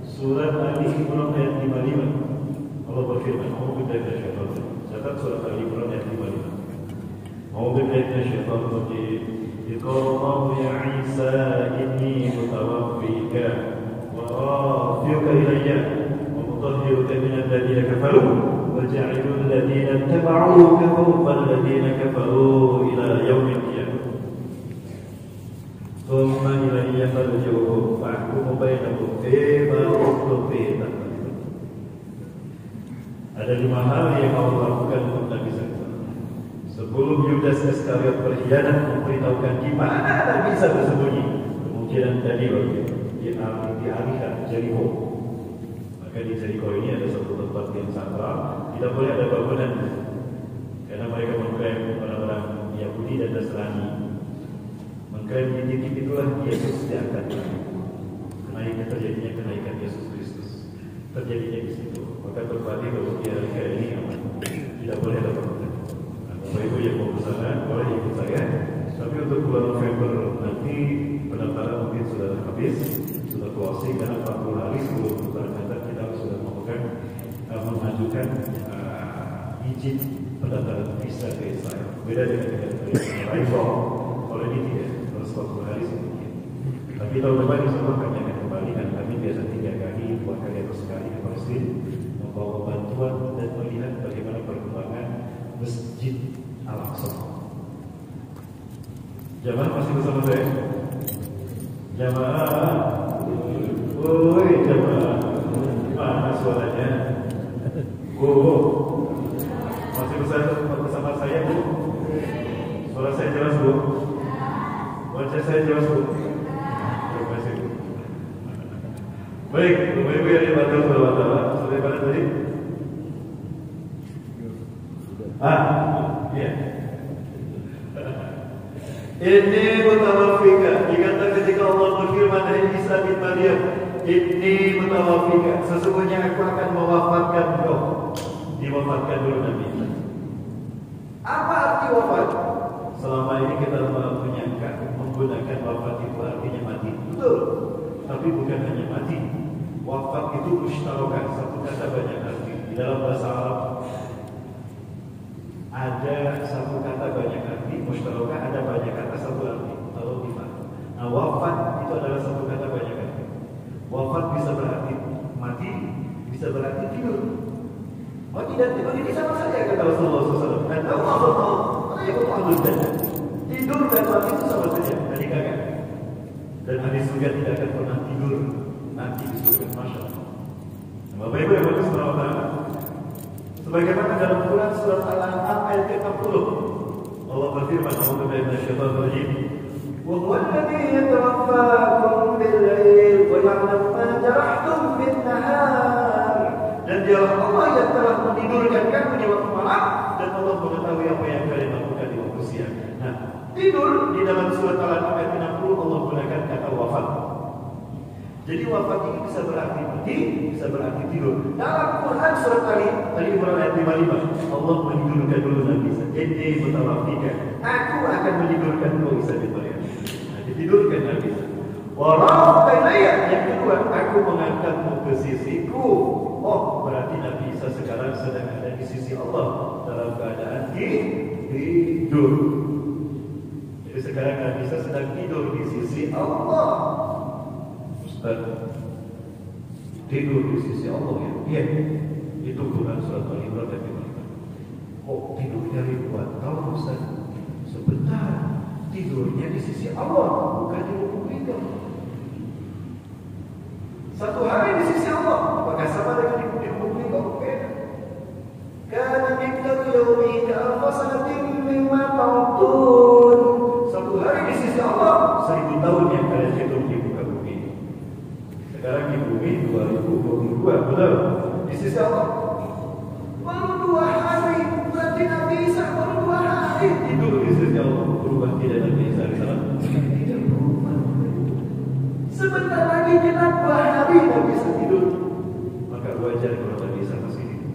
surat Ali Imran ayat 55. Allah berfirman, "A'udzu billahi minasyaitonir rajim." Catat surat Ali Imran ayat 55. "A'udzu billahi minasyaitonir rajim. Qala ya Isa inni mutawaffika wa rafi'uka ilayya wa mutahhiruka minal ladzina kafaru wa ja'ilul ladzina ittaba'uka fawqa alladzina kafaru ila yaumil qiyamah. Thumma ilayya farji'uhum fahkum bainahum fima kuntum fihi takhtalifun." Ada 5 hal yang Allah lakukan untuk Nabi SAW. Sebelum Yudas Iskariot berkhianat memberitahukan di mana Nabi Isa bersembunyi, kemungkinan tadi dialihkan Jericho. Maka di Jericho ini ada satu tempat yang sakral, tidak boleh ada bangunan, karena mereka mengklaim orang-orang Yahudi dan Nasrani mengklaim di titik itulah Yesus diangkat. Terjadinya kenaikan Yesus Kristus terjadinya di situ. Maka berbalik kalau di hari ini tidak boleh ada bangunan. Bapak Ibu yang mau kesana boleh ikut saya. Tapi untuk bulan November nanti pendaftaran mungkin sudah habis, sudah closing karena 40 hari sebelum keberangkatan kita sudah mengajukan izin pendaftaran visa ke Israel. Beda dengan arrival, kalau ini tidak harus 40 hari sedikit. Tapi tahun depan insya Allah kami akan kembali dan kami biasa 3 kali, 2 kali atau sekali ke Palestina membawa bantuan dan melihat bagaimana perkembangan Masjid Al-Aqsa. Jamaah masih bersama saya? Jamaah, woi jamaah, mana suaranya? Masih bersama saya Bu? Suara saya jelas Bu? Wajah saya jelas Bu? Terima kasih Bu. Baik, Bapak Ibu yang dibantu oleh Allah. Sudah pada tadi? Iya. Ini mutawaffika. Dikatakan ketika Allah berfirman dari Isa bin Maryam, ini mutawaffika. Sesungguhnya aku akan mewafatkan engkau. Diwafatkan dulu Nabi Isa. Apa arti wafat? Selama ini kita menyangka menggunakan wafat itu artinya mati. Betul. Tapi bukan hanya mati. Wafat itu musytarokan, satu kata banyak arti. Di dalam bahasa Arab ada satu kata banyak arti, musytarokan ada banyak kata satu arti. Kalau lima. Nah, wafat itu adalah satu kata banyak arti. Wafat bisa berarti mati, bisa berarti tidur. Oh tidak, tidur ini sama saja kata Rasulullah SAW. Dan tahu Allah, tidur dan mati itu sama saja. Tadi kagak. Dan hadis surga tidak akan pernah tidur nanti di surga. Masya Allah. Bapak Ibu yang bagus SWT, sebagaimana dalam Quran surat Al-An'am ayat ke-60, Allah berfirman, "A'udzu billahi minasyaitonir rajim. Wa huwa alladzi yatawaffakum bil-lail wa ya'lamu ma jarahtum bin-nahar." Dan dialah Allah yang telah menidurkan kamu di waktu malam, dan Allah mengetahui apa yang kalian lakukan di waktu siang. Nah, tidur di dalam surat Al-An'am ayat 60 Allah gunakan kata wafat. Jadi wafat ini bisa berarti mati, bisa berarti tidur. Dalam Quran surat Ali Imran ayat 55, Allah menidurkan dulu Nabi Isa. Inni mutawaffika. Aku akan menidurkan kau Isa bin Maryam. Nah, ditidurkan Nabi Isa. Wa rafi'uka ilayya. Yang kedua, aku mengangkatmu ke sisiku. Oh, berarti Nabi Isa sekarang sedang ada di sisi Allah dalam keadaan tidur. Jadi sekarang Nabi Isa sedang tidur di sisi Allah. Ustaz, tidur di sisi Allah ya? Iya. Itu Quran surat Al-Imran ayat 55. Oh, tidurnya ribuan tahun Ustaz. Sebentar, tidurnya di sisi Allah, bukan di lubuk hidung. Satu hari di sisi Allah, maka sama dengan di bumi kau beda. Karena miqdaru yaumi ka'alfa sanatin mimma ta'udun. Satu hari di sisi Allah 1000 tahun yang kalian hidup di muka bumi. Sekarang di bumi 2022, betul? Di sisi Allah baru 2 hari. Berarti Nabi Isa baru 2 hari tidur di sisi Allah. Berubah tidak Nabi Isa di sana? Tidak berubah. Sebentar lagi kita 2 hari Nabi Isa tidur. Maka wajar kalau Nabi Isa masih hidup.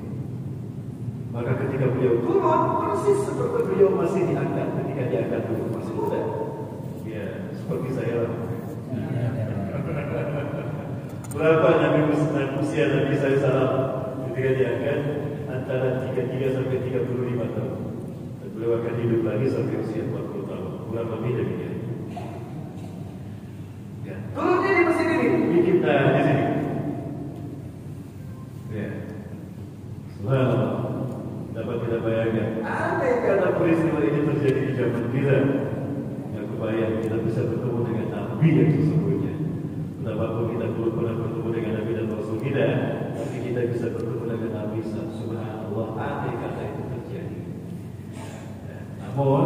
Maka ketika beliau turun, persis seperti beliau masih diangkat. Ketika diangkat beliau masih muda. Ya, seperti saya. Berapa Nabi usia Nabi Isa salam ketika diangkat? Antara 33 sampai 35 tahun. Dan beliau akan hidup lagi sampai usia 40 tahun. Kurang lebih demikian. Ya. Turunnya di mesin ini. Bikin di sini. Ya. Subhanallah. Dapat kita bayangkan. Andai kata peristiwa ini terjadi di zaman kita, yang kebayang kita bisa bertemu dengan Nabi yang sesungguhnya. Betapapun kita belum pernah bertemu dengan Nabi dan Rasul kita, tapi kita bisa bertemu dengan Nabi. Subhanallah, andai kata itu terjadi. Ya. Namun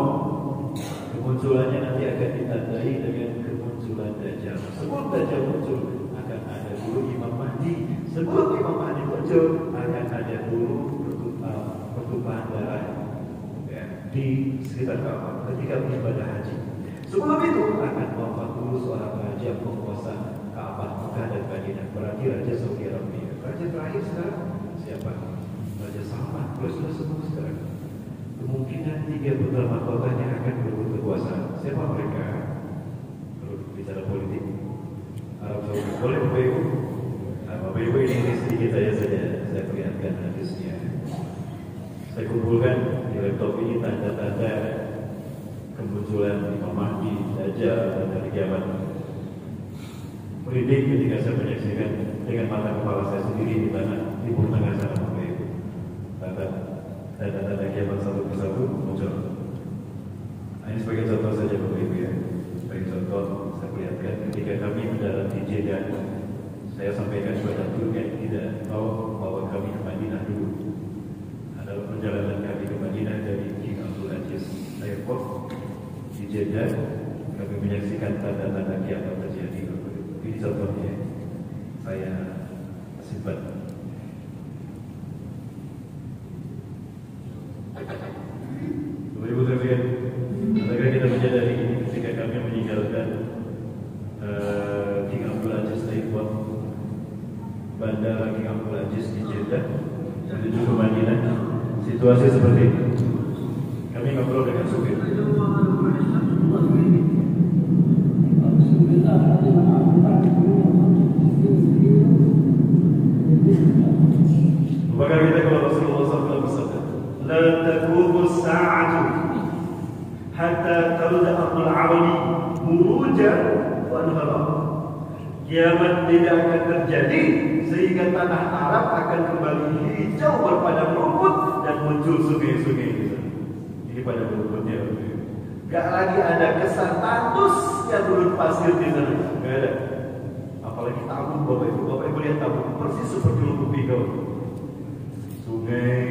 kemunculannya nanti akan ditandai dengan kemunculan Dajjal. Sebelum Dajjal muncul, akan ada dulu Imam Mahdi. Sebelum Imam Mahdi muncul, akan ada dulu pertumpahan darah ya, di sekitar Ka'bah ketika beribadah haji. Sebelum itu akan wafat dulu seorang raja penguasa Ka'bah Mekah dan Madinah. Berarti Raja Saudi Arabia. Raja terakhir sekarang siapa? Raja Salman. Kalau sudah sembuh sekarang, kemungkinan 3 putra mahkotanya akan berebut kekuasaan. Siapa mereka? Kalau bicara politik Arab Saudi, boleh Bapak Ibu? Bapak Ibu ini sedikit saja saya perlihatkan hadisnya. Saya kumpulkan di laptop ini tanda-tanda kemunculan Imam Mahdi, Dajjal dan hari kiamat. Merinding ketika saya menyaksikan dengan mata kepala saya sendiri di tanah Timur Tengah sana, Bapak Ibu. Tanda-tanda kiamat satu persatu muncul. Ini sebagai contoh saja Bapak Ibu ya. Sebagai contoh saya perlihatkan ketika kami mendarat di Jeddah, saya sampaikan kepada Turki tidak mau bawa kami ke Madinah dulu. Adalah perjalanan kami ke Madinah dari King Abdul Aziz Airport di Jeddah. Kami menyaksikan tanda-tanda kiamat terjadi. Ini contohnya saya simpan. Ibu sekalian, apakah kita menyadari ini ketika kami meninggalkan King Abdul Aziz Airport, Bandara King Abdul Aziz di Jeddah menuju ke Madinah, situasi seperti ini. Kami ngobrol dengan supir. Maka kita kalau Rasulullah SAW bersabda, "La taqumu as-sa'atu hatta tal'aqul 'awli murujan wa anhara." Kiamat tidak akan terjadi sehingga tanah Arab akan kembali hijau berpadang rumput dan muncul sungai-sungai di sana. Ini pada rumputnya. Gak lagi ada kesan tandus yang gurun pasir di sana. Gak ada. Apalagi Tabuk, Bapak Ibu lihat Tabuk persis seperti Lubuk Linggau. Sungai,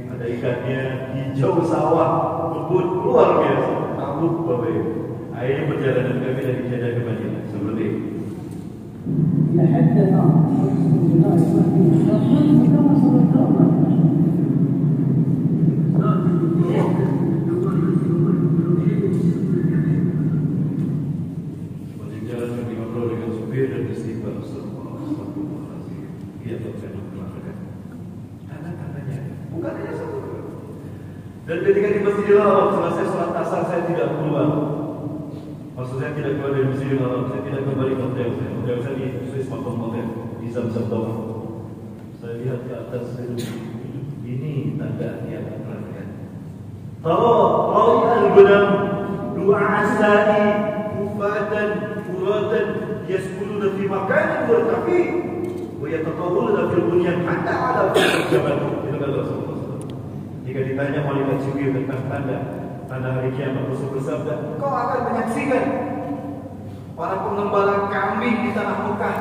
ada ikannya, hijau sawah, kebun luar biasa. Tabuk, Bapak Ibu. Akhirnya perjalanan kami dari Jeddah ke Madinah seperti ini. تحدث رسول الله صلى الله عليه وسلم كما صدق الله. Berjalan kami ngobrol dengan supir dan istighfar astagfirullahaladzim. Dia saya mengatakan tanda-tandanya bukan hanya satu. Dan ketika di Masjidil Haram selesai sholat asar saya tidak keluar. Maksud saya tidak keluar dari Masjidil Haram, saya tidak kembali ke hotel saya. Hotel saya di Swiss Makam Hotel di Zamzam Tower. Saya lihat ke atas ini tanda yang perhatikan. Tahu al-gunam dua asai kufatan kuratan yaskuluna fi makanin murtafi wa yatatawwaluna fil bunyan hatta ala jabal. Itu kata Rasulullah. Jika ditanya malaikat Jibril tentang tanda hari kiamat, Rasul bersabda, "Engkau akan menyaksikan para pengembala kambing di tanah Mekah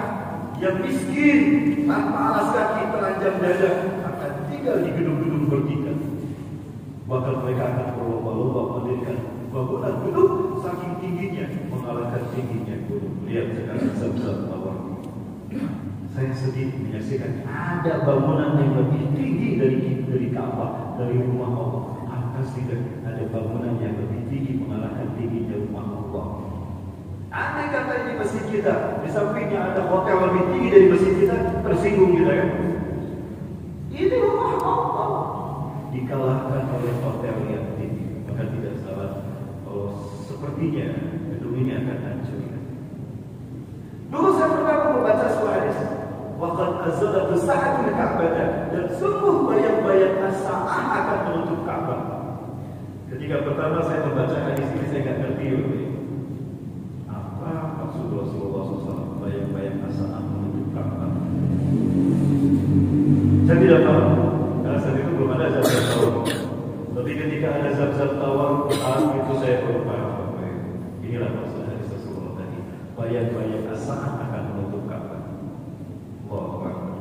yang miskin, tanpa alas kaki, telanjang dada, akan tinggal di gedung-gedung bertingkat. Bahkan mereka akan berlomba-lomba mendirikan bangunan gedung saking tingginya, mengalahkan tingginya gunung. Lihat sekarang Zam-Zam Tower. Saya sedih menyaksikan ada bangunan yang lebih tinggi dari Ka'bah, dari rumah Allah. Atas tidak ada bangunan yang lebih tinggi mengalahkan tingginya rumah Allah. Andai kata ini masjid kita, di sampingnya ada hotel lebih tinggi dari masjid kita, tersinggung kita kan? Ini rumah Allah dikalahkan oleh hotel yang tinggi. Maka tidak salah kalau sepertinya gedung ini akan hancur. Dulu saya pernah membaca sebuah hadis, waqad azalatu sa'atul Ka'bah, dan sungguh bayang-bayang as-sa'ah akan menutup Ka'bah. Ketika pertama saya membaca hadis ini saya nggak ngerti apa maksud Rasulullah SAW bayang-bayang as-sa'ah menutup Ka'bah. Saya tidak tahu karena saat itu belum ada Zam-Zam Tower. Tapi ketika ada Zam-Zam Tower, saat itu saya baru paham. Inilah maksud hadis Rasulullah tadi. Bayang-bayang as-sa'ah akan menutup Ka'bah. Allahu Akbar.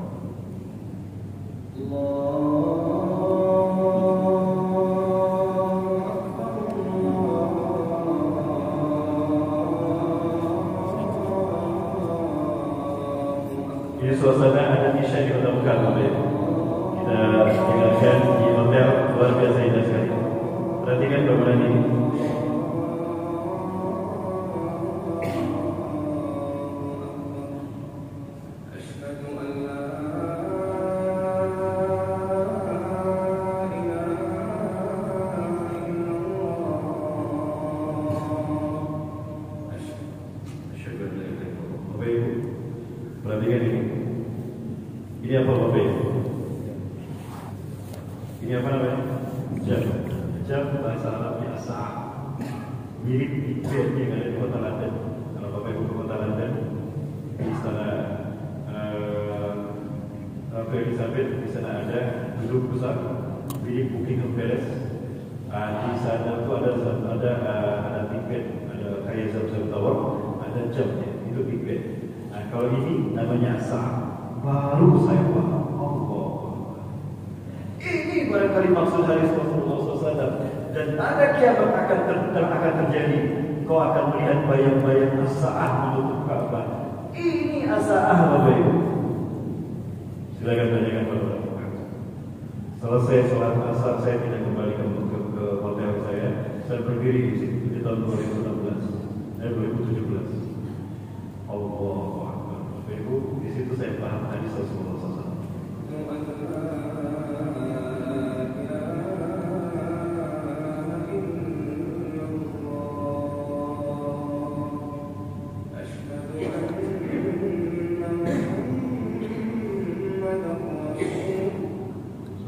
Ini suasana ada di Isya di Kota Mekah, kita tinggalkan di hotel luar biasa indah sekali. Perhatikan bangunan ini. Perhatikan ini. Ini apa Bapak Ibu? Ini apa namanya? Jam. Jam bahasa Arabnya as-sa'ah. Mirip di bed yang ada di kota London. Kalau Bapak Ibu ke kota London, di sana Ratu Elizabeth, di sana ada gedung besar mirip Buckingham Palace. Di sana tuh ada tiket, ada kayak Zam-Zam Tower, ada jamnya, itu tiket. Nah, kalau ini namanya as-sa'ah. Baru saya paham. Allah. Ini barangkali maksud hadis Rasulullah SAW. Dan tanda kiamat akan terjadi. Kau akan melihat bayang-bayang as-sa'ah menutup Ka'bah. Ini as-sa'ah Bapak Ibu. Silakan tanyakan pada Bapak. Selesai sholat asar, saya tidak kembali ke hotel saya. Saya berdiri di situ di tahun 2017. 2017. Allah. Ibu, di situ saya paham hadis Rasulullah SAW.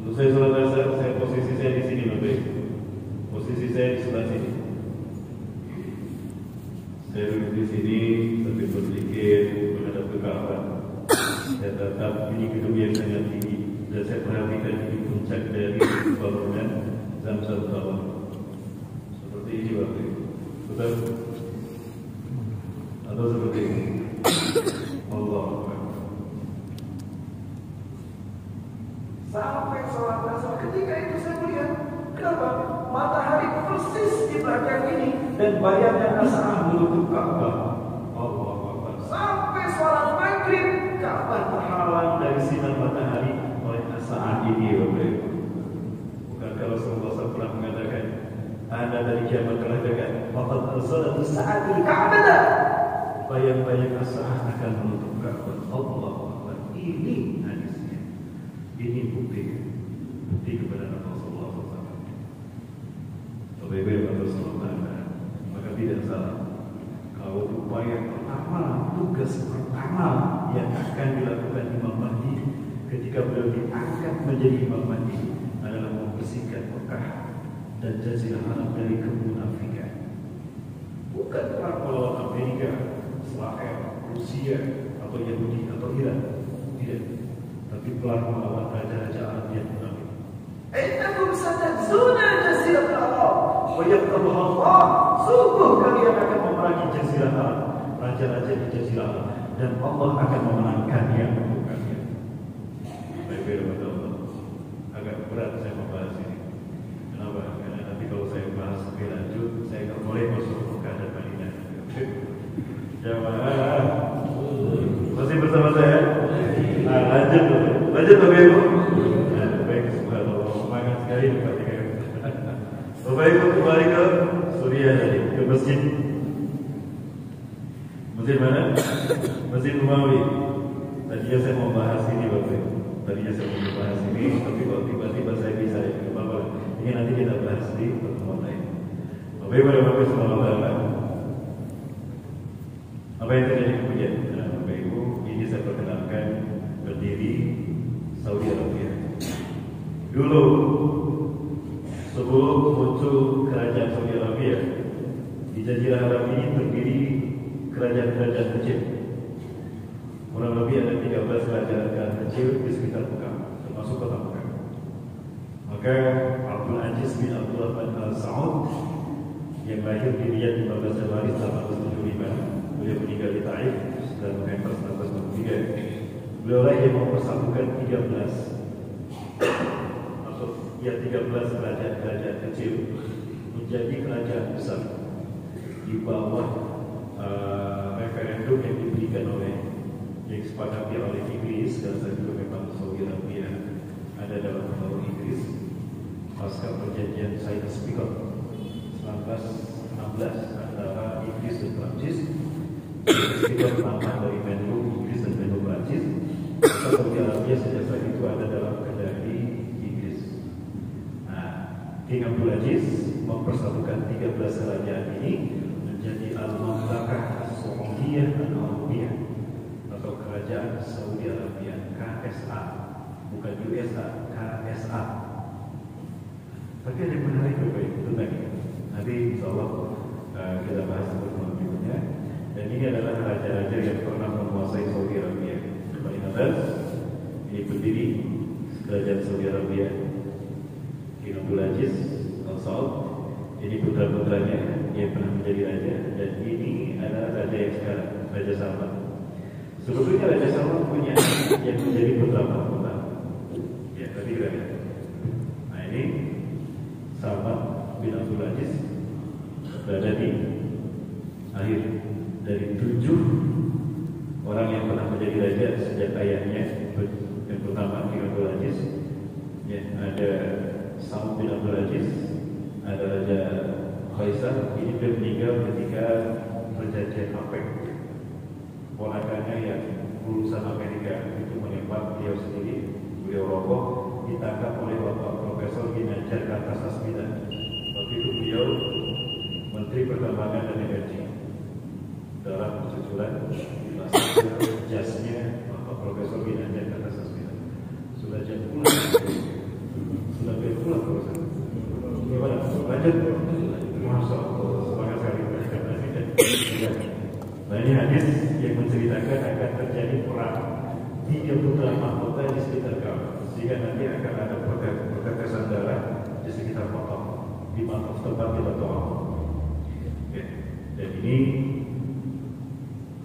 Selesai sholat asar, posisi saya di sini, Bapak Ibu. Posisi saya di sebelah sini. Saya duduk di sini sambil berpikir menghadap ke Ka'bah. Saya tetap ini gedung yang sangat tinggi dan saya perhatikan ini puncak dari bangunan Zam-Zam Tower. Seperti ini Bapak Ibu. Betul? Atau seperti ini? Allah. Sampai sholat asar ketika itu saya melihat kenapa matahari persis di belakang ini dan bayangnya as-sa'ah menutup Ka'bah. Allah Akbar. Sampai sholat maghrib Ka'bah terhalang dari sinar matahari oleh as-sa'ah ini. Bukankah Rasulullah SAW pernah mengatakan tanda dari kiamat telah dekat. Waqad arsalatu sa'atul Ka'bah. Bayang-bayang as-sa'ah akan menutup Ka'bah. Allah Akbar. Ini hadisnya. Ini bukti kepada Rasulullah SAW. Bapak-ibu Rasulullah, maka tidak salah kalau upaya pertama, tugas pertama yang akan dilakukan Imam Mahdi ketika beliau diangkat menjadi Imam Mahdi adalah membersihkan Mekah dan Jazirah Arab dari kemunafikan. Bukan perang melawan Amerika, Israel, Rusia, atau Yahudi atau Iran, tidak. Tapi perang melawan raja-raja Arab yang munafik. Innakum satazuna Jazirah Arab wa yaqtabuha Allah. Sungguh kalian akan memerangi Jazirah Arab, raja-raja di Jazirah Arab, dan Allah akan memenangkannya untuknya. Baik-baik Allah. Agak berat saya membahas ini. Kenapa? Karena nanti kalau saya bahas lebih lanjut, saya akan mulai masuk Mekah dan Madinah. Jamaah masih bersama saya? Nah, lanjut Bapak Ibu. Baik, subhanallah, semangat sekali Bapak Ibu kembali ke Suriah tadi, ke masjid. Masjid mana? Masjid Umawi. Tadinya saya mau bahas ini Bapak Ibu. Tadinya saya mau bahas ini, tapi kok tiba-tiba saya bisa ya. Bapak, ini nanti kita bahas di pertemuan lain. Bapak Ibu dan Bapak Ibu semuanya. Apa yang terjadi kemudian? Nah, Bapak Ibu, ini saya perkenalkan berdiri Saudi Arabia. Dulu sebelum muncul kerajaan Saudi Arabia, di Jazirah Arab ini terdiri kerajaan-kerajaan kecil. Kurang lebih ada 13 kerajaan kecil di sekitar Mekah, termasuk kota Mekah. Maka Abdul Aziz bin Abdul Rahman Al Saud yang lahir di Riyadh 15 Januari 1875, beliau meninggal di Taif 9 November 1993. Beliau lah yang mempersatukan 13 kerajaan kecil menjadi kerajaan besar di bawah referendum yang diberikan yang disepakati oleh Inggris, dan saat itu memang Saudi Arabia ada dalam pengaruh Inggris pasca perjanjian Sykes-Picot 1916 antara Inggris dan Prancis. Sykes-Picot nama dari Menlu Inggris dan Menlu Prancis. Saudi Arabia sejak saat itu ada dalam kendali Inggris. Nah, King Abdul Aziz mempersatukan 13 kerajaan ini menjadi Al-Mamlakah As-Saudiyah Al-Arabiyah atau Kerajaan Saudi Arabia, KSA, bukan USA, KSA. Tapi ada yang menarik Bapak Ibu tentang ini. Nanti insya Allah kita bahas pertemuan berikutnya. Dan ini adalah raja-raja yang pernah menguasai Saudi Arabia. Paling atas ini pendiri Kerajaan Saudi Arabia, King Abdul Aziz Al Saud. Ini putra-putranya yang pernah menjadi raja, dan ini adalah raja yang sekarang, Raja Salman. Sebetulnya Raja Salman punya yang menjadi putra mahkota. Ya, tadi kan. Nah, ini Salman bin Abdul Aziz berada di akhir dari 7 orang yang pernah menjadi raja sejak ayahnya. Yang pertama King Abdul Aziz, ya, ada Saud bin Abdul Aziz, ada Raja Faisal. Ini dia meninggal ketika perjanjian APEC. Ponakannya yang lulusan Amerika itu menembak beliau sendiri, beliau roboh, ditangkap oleh Bapak Profesor Ginanjar Kartasasmita. Waktu itu beliau Menteri Pertambangan dan Energi. Dalam susulan jasnya Bapak Profesor Ginanjar Kartasasmita. Sudah jam pulang, sudah pulang Profesor. Gimana? Lanjut. Masya Allah, semangat sekali. Nah, ini hadis yang menceritakan akan terjadi perang 3 putra mahkota di sekitar Ka'bah, sehingga nanti akan ada pertetesan darah di sekitar Mekah di tempat di Batu Allah. Dan ini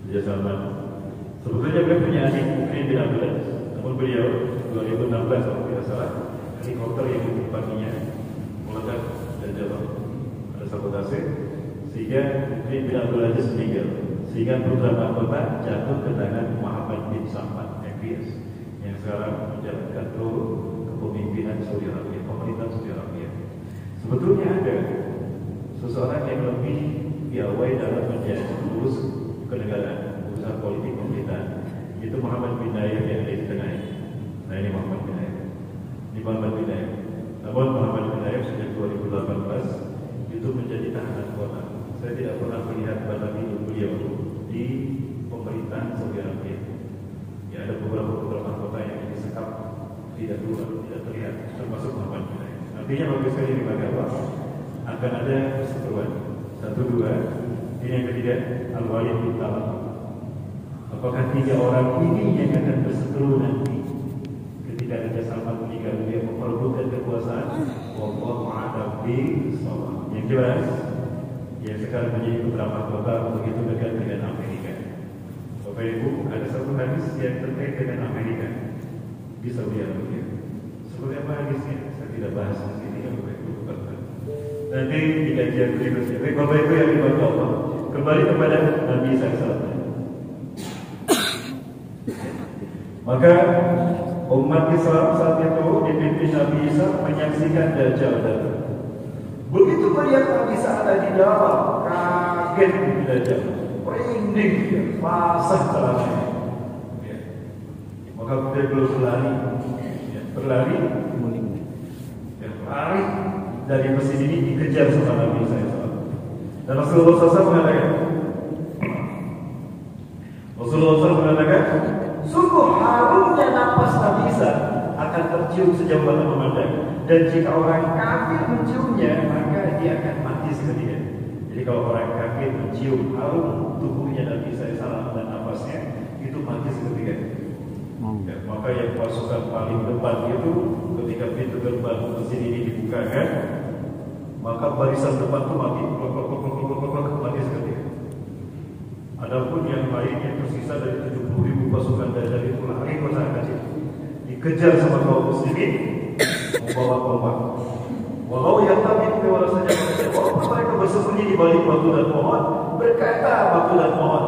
Raja Salman. Sebetulnya beliau punya adik Mukmin bin Abdul Aziz, namun beliau 2016 kalau tidak salah, helikopter yang ditumpanginya meledak dan jatuh, ada sabotase, sehingga Mukmin bin Abdul Aziz meninggal. Sehingga putra mahkota jatuh ke tangan Muhammad bin Salman MBS yang sekarang menjalankan kepemimpinan Saudi Arabia, pemerintahan Saudi Arabia. Sebetulnya ada seseorang yang lebih piawai dalam menjadi urus kenegaraan, urusan politik pemerintahan. Itu Muhammad bin Nayef yang ada di tengah. Nah, ini Muhammad bin Nayef. Ini Muhammad bin Nayef. Namun Muhammad bin Nayef sejak 2018 itu menjadi tahanan kota. Saya tidak pernah melihat batang hidup beliau di pemerintahan Saudi Arabia. Ya, ada beberapa kota yang disekap tidak keluar, tidak terlihat, termasuk Muhammad bin Nayef. Artinya bagus sekali di Bagaba akan ada perseteruan. 1, 2. Ini yang ketiga, Al-Walid bin Talib. Apakah 3 orang ini yang akan berseteru nanti ketika Raja Salman meninggal, dia memperebutkan kekuasaan? Wallahu a'lam bishawab. Yang jelas, yang sekarang menjadi putra mahkota begitu dekat dengan Amerika. Bapak Ibu, ada satu hadis yang terkait dengan Amerika di Saudi Arabia. Seperti apa hadisnya? Saya tidak bahas di sini ya Bapak Ibu. Nanti di kajian berikutnya. Baik Bapak Ibu yang dibantu Allah, kembali kepada Nabi SAW. Maka umat Islam saat itu dipimpin Nabi Isa menyaksikan Dajjal datang. Begitu melihat Nabi Isa ada di dalam, kaget Dajjal, merinding, basah celananya. Ya. Maka dia belum berlari, ya, berlari, ya, lari dari mesin ini dikejar sama Nabi SAW. Dan Rasulullah SAW mengatakan, sungguh harumnya napas Nabi Isa akan tercium sejauh mata memandang. Dan jika orang kafir menciumnya, maka dia akan mati seketika. Jadi kalau orang kafir mencium harum tubuhnya Nabi Isa SAW dan napasnya, itu mati seketika. Ya, maka yang pasukan paling depan itu ketika pintu gerbang mesin ini dibukakan, maka barisan depan itu mati, mati seketika. Adapun yang lainnya tersisa dari 70.000 pasukan Dajjal itu lari ke sana kecil, dikejar sama kaum muslimin, membawa tombak. Walau yang kami keluar saja mereka, walaupun mereka bersembunyi di balik batu dan pohon, berkata batu dan pohon,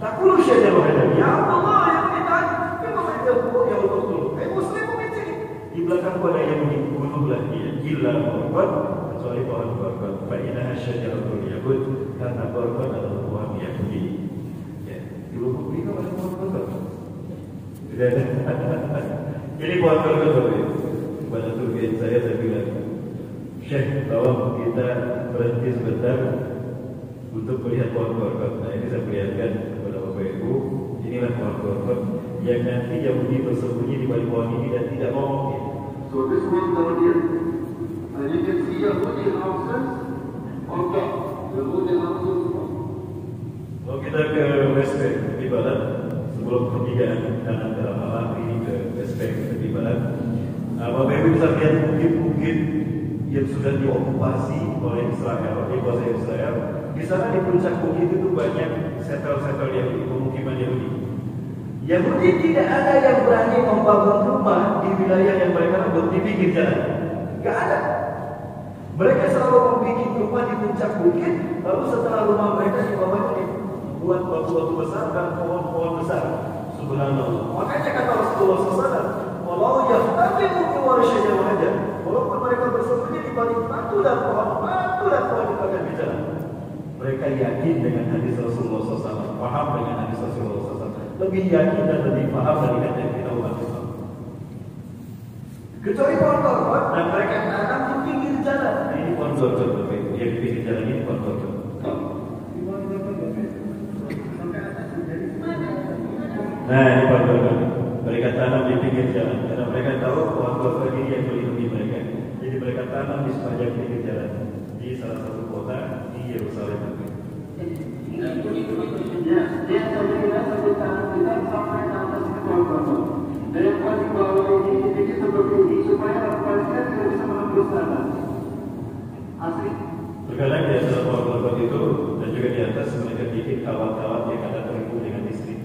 takulu saja mereka, ya Allah yang kita, memang mereka yang betul. Muslim mungkin di belakang pada yang dibunuhlah dia, gila korban, kecuali pohon korban. Fa'inah syajaratul yahud, karena korban adalah pohon Yahudi. Ya, di lubuk ini ada pohon korban. Tidak ada. Ini pohon korban. Pada turun saya bilang, Syekh, tolong kita berhenti sebentar untuk melihat pohon korban. Nah ini saya perlihatkan kepada Bapak Ibu. Inilah pohon korban yang nanti Yahudi bersembunyi di balik pohon ini dan tidak ngomong. So this one down here, and you can see Yahudi houses on top. Yahudi houses. Kalau kita ke West Bank di barat, sebelum pertigaan kanan dalam malam ini ke West Bank di barat, Bapak Ibu bisa lihat bukit-bukit yang sudah diokupasi oleh Israel, oleh kuasa Israel. Di sana di puncak bukit itu banyak setel-setel Yahudi, pemukiman Yahudi. Yahudi tidak ada yang berani membangun rumah di wilayah yang mereka rebut di pinggir jalan. Gak ada. Mereka selalu membuat rumah di puncak bukit, lalu setelah rumah mereka di bawahnya dibuat batu-batu besar dan pohon-pohon besar. Subhanallah. Makanya kata Rasulullah SAW, walau yahtamimu keluar syajah wajah, walaupun mereka bersembunyi di balik batu dan pohon itu akan bicara. Mereka yakin dengan hadis Rasulullah SAW, paham dengan hadis Rasulullah SAW, lebih yakin dan lebih paham dari yang kita umat Islam. Kecuali pohon korban, dan mereka tanam di pinggir jalan. Nah, ini pohon korban, yang di pinggir jalan ini pohon korban. Nah, ini pohon korban. Mereka tanam di pinggir jalan karena mereka tahu pohon korban ini yang melindungi mereka. Jadi mereka tanam di sepanjang pinggir jalan di salah satu kota di Yerusalem. Dia sambil tangan kita sampai ke atas pohon. Dan yang paling bawah ini dibikin seperti ini supaya Palestina tidak bisa menembus sana. Asli. Terkadang di atas pohon korban itu dan juga di atas mereka bikin kawat-kawat yang ada terhubung dengan listrik.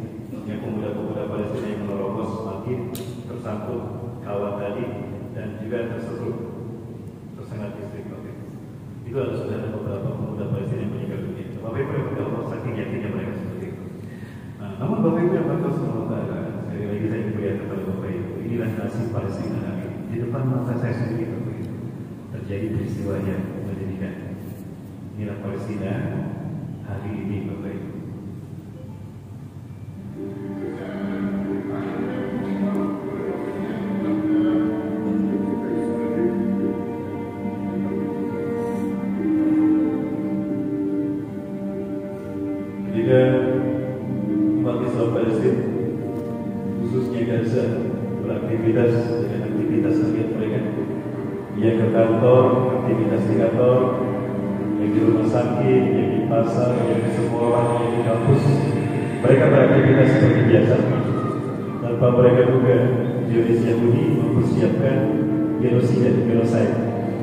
Yang pemuda-pemuda Palestina yang menerobos mati tersangkut kawat tadi dan juga tersengat listrik. Itu sudah ada beberapa pemuda Palestina yang meninggal dunia. Bapak Ibu yang berkata saking yakinnya mereka seperti itu. Nah, namun Bapak Ibu yang berkata sementara, sekali lagi saya berikan kepada Bapak Ibu, inilah nasib Palestina hari ini. Di depan mata saya sendiri Bapak Ibu terjadi peristiwa yang menyedihkan. Inilah Palestina hari ini Bapak Ibu. Ketika umat Islam Palestina khususnya Gaza beraktivitas dengan aktivitas harian mereka, yang ke kantor, aktivitas di kantor, yang di rumah sakit, yang di pasar, yang di sekolah, yang di kampus, mereka beraktivitas seperti biasa tanpa mereka juga. Zionis Yahudi mempersiapkan genosid,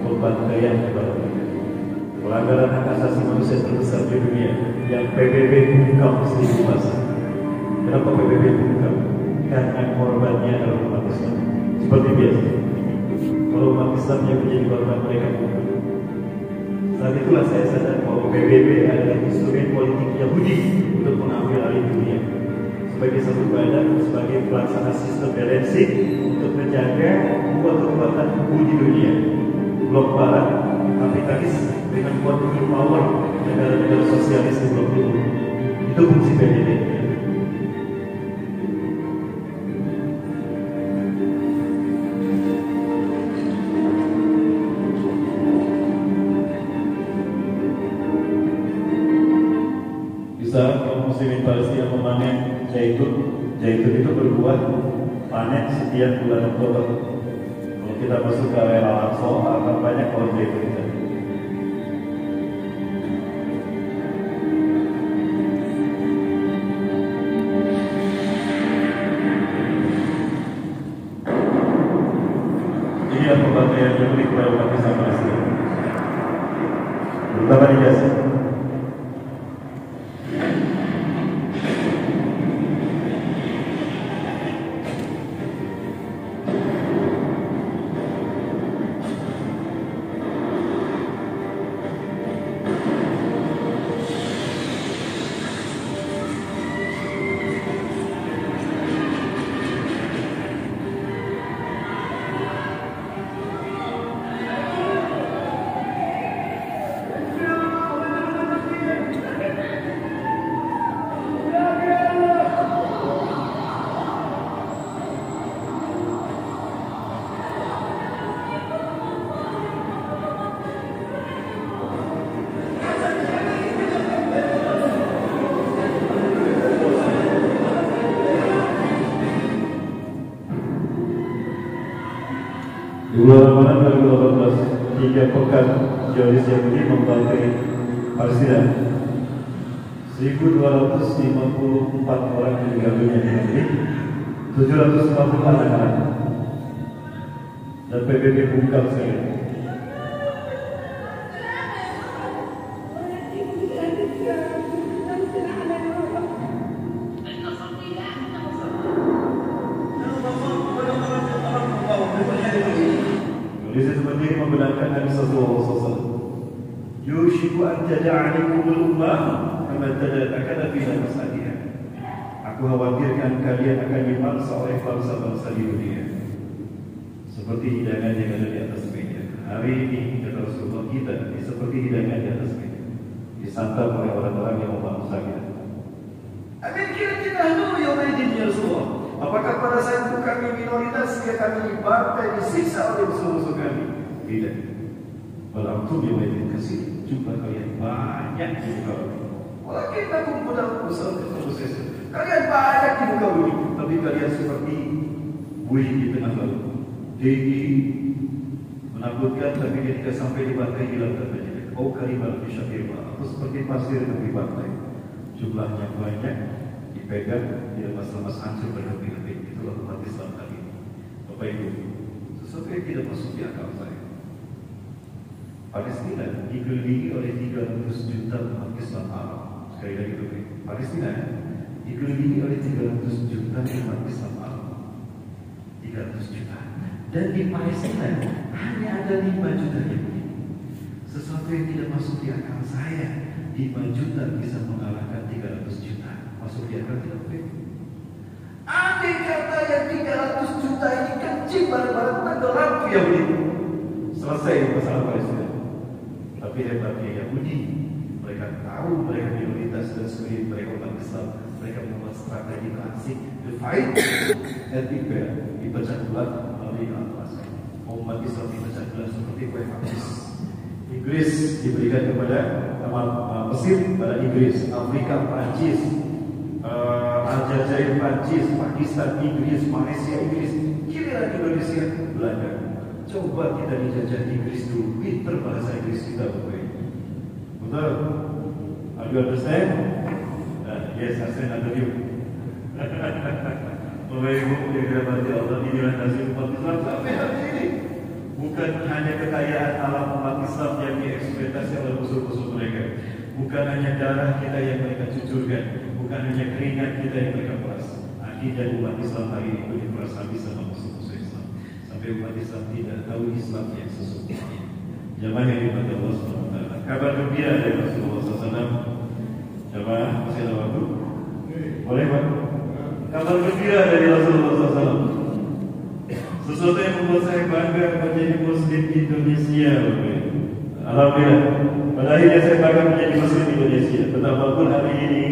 pembantaian kepada mereka. Pelanggaran hak asasi manusia terbesar di dunia yang PBB buka muslim di masa. kenapa PBB bukan? Karena korbannya adalah umat Islam. Seperti biasa, kalau umat Islam yang menjadi korban mereka bukan. Saat itulah saya sadar bahwa PBB adalah instrumen politik Yahudi untuk mengambil alih dunia sebagai satu badan, sebagai pelaksana sistem balancing untuk menjaga dua kekuatan kubu di dunia, blok barat kapitalis dengan kuat power negara-negara sosialis di blok timur. Itu fungsi PBB. Bisa kaum muslimin Palestina memanen zaitun itu berbuah panen setiap bulan Oktober. Kalau kita masuk ke area Al-Aqsa akan banyak pohon zaitun di sana. Ini adalah pembantaian yang diberi kepada umat Islam Palestina, terutama di Gaza. Di bulan Ramadan 2018, 3 pekan Zionis Yahudi membantai Palestina. 1.254 orang meninggal dunia di negeri, 750 anak-anak, dan PBB bungkam sekali. Polisi seperti ini membenarkan Nabi sallallahu alaihi wasallam. Yushiku an tada'anikumul ummah kama tada'akana fi masadiha. Aku khawatirkan kalian akan dimangsa oleh bangsa-bangsa di dunia seperti hidangan yang ada di atas meja. Hari ini kata Rasulullah, kita seperti hidangan di atas meja, disantap oleh orang-orang yang membangsa kita. Amin kira-kira dulu ya Rasulullah. Apakah pada saat itu kami minoritas, ya kami dibantai, disiksa oleh musuh-musuh kami? Tidak. Walau yang lebih kasih, jumlah kalian banyak di muka bumi. Walau kita kumpul dalam proses, kalian banyak di muka bumi, tapi kalian seperti buih di tengah laut. Tinggi, menakutkan, tapi ketika sampai di pantai hilang katanya. Oh kalimat bisyakirma, atau seperti pasir yang dibantai. Jumlahnya banyak, dipegang, dia lemas-lemas hancur berkeping-keping. Itulah umat Islam tadi. Bapak Ibu, sesuatu yang tidak masuk di akal saya. Palestina dikelilingi oleh 300 juta umat Islam Arab. Sekali lagi Bapak Ibu, Palestina dikelilingi oleh 300 juta umat Islam Arab. 300 juta. Dan di Palestina hanya ada 5 juta Yahudi. Sesuatu yang tidak masuk di akal saya. 5 juta bisa mengalahkan 300 juta. Masuk di akal tidak baik. Andai kata yang 300 juta ini kecil barang-barang tenggelam Yahudi, selesai masalah Palestina. Tapi hebatnya Yahudi, mereka tahu mereka minoritas dan sebagai mereka umat Islam, mereka membuat strategi klasik, the fight and prepare, dipecah belah melalui Al-Quran. Umat Islam dipecah belah seperti kue habis. Inggris diberikan kepada Mesir pada Inggris, Afrika Prancis, Aljazair Prancis, Pakistan Inggris, Malaysia Inggris, giliran Indonesia Belanda. Coba kita dijajah Inggris dulu, pinter bahasa Inggris kita Bapak. Betul? Do you understand? Yes, I understand you. Bapak Ibu yang dirahmati Allah, inilah nasib umat Islam sampai hari ini. Bukan hanya kekayaan alam umat Islam yang dieksploitasi oleh musuh-musuh mereka. Bukan hanya darah kita yang mereka cucurkan. Bukan bukan hanya keringat kita yang mereka peras. Akidah umat Islam hari ini itu diperas habis sama musuh-musuh Islam, sampai umat Islam tidak tahu Islam yang sesungguhnya. Jamaah yang dimuliakan Allah Subhanahu wa taala. Kabar gembira dari Rasulullah SAW. Jamaah masih ada waktu? Boleh Pak? Kabar gembira dari Rasulullah SAW. Sesuatu yang membuat saya bangga menjadi Muslim Indonesia. Alhamdulillah. Pada akhirnya saya bangga menjadi Muslim Indonesia. Betapapun hari ini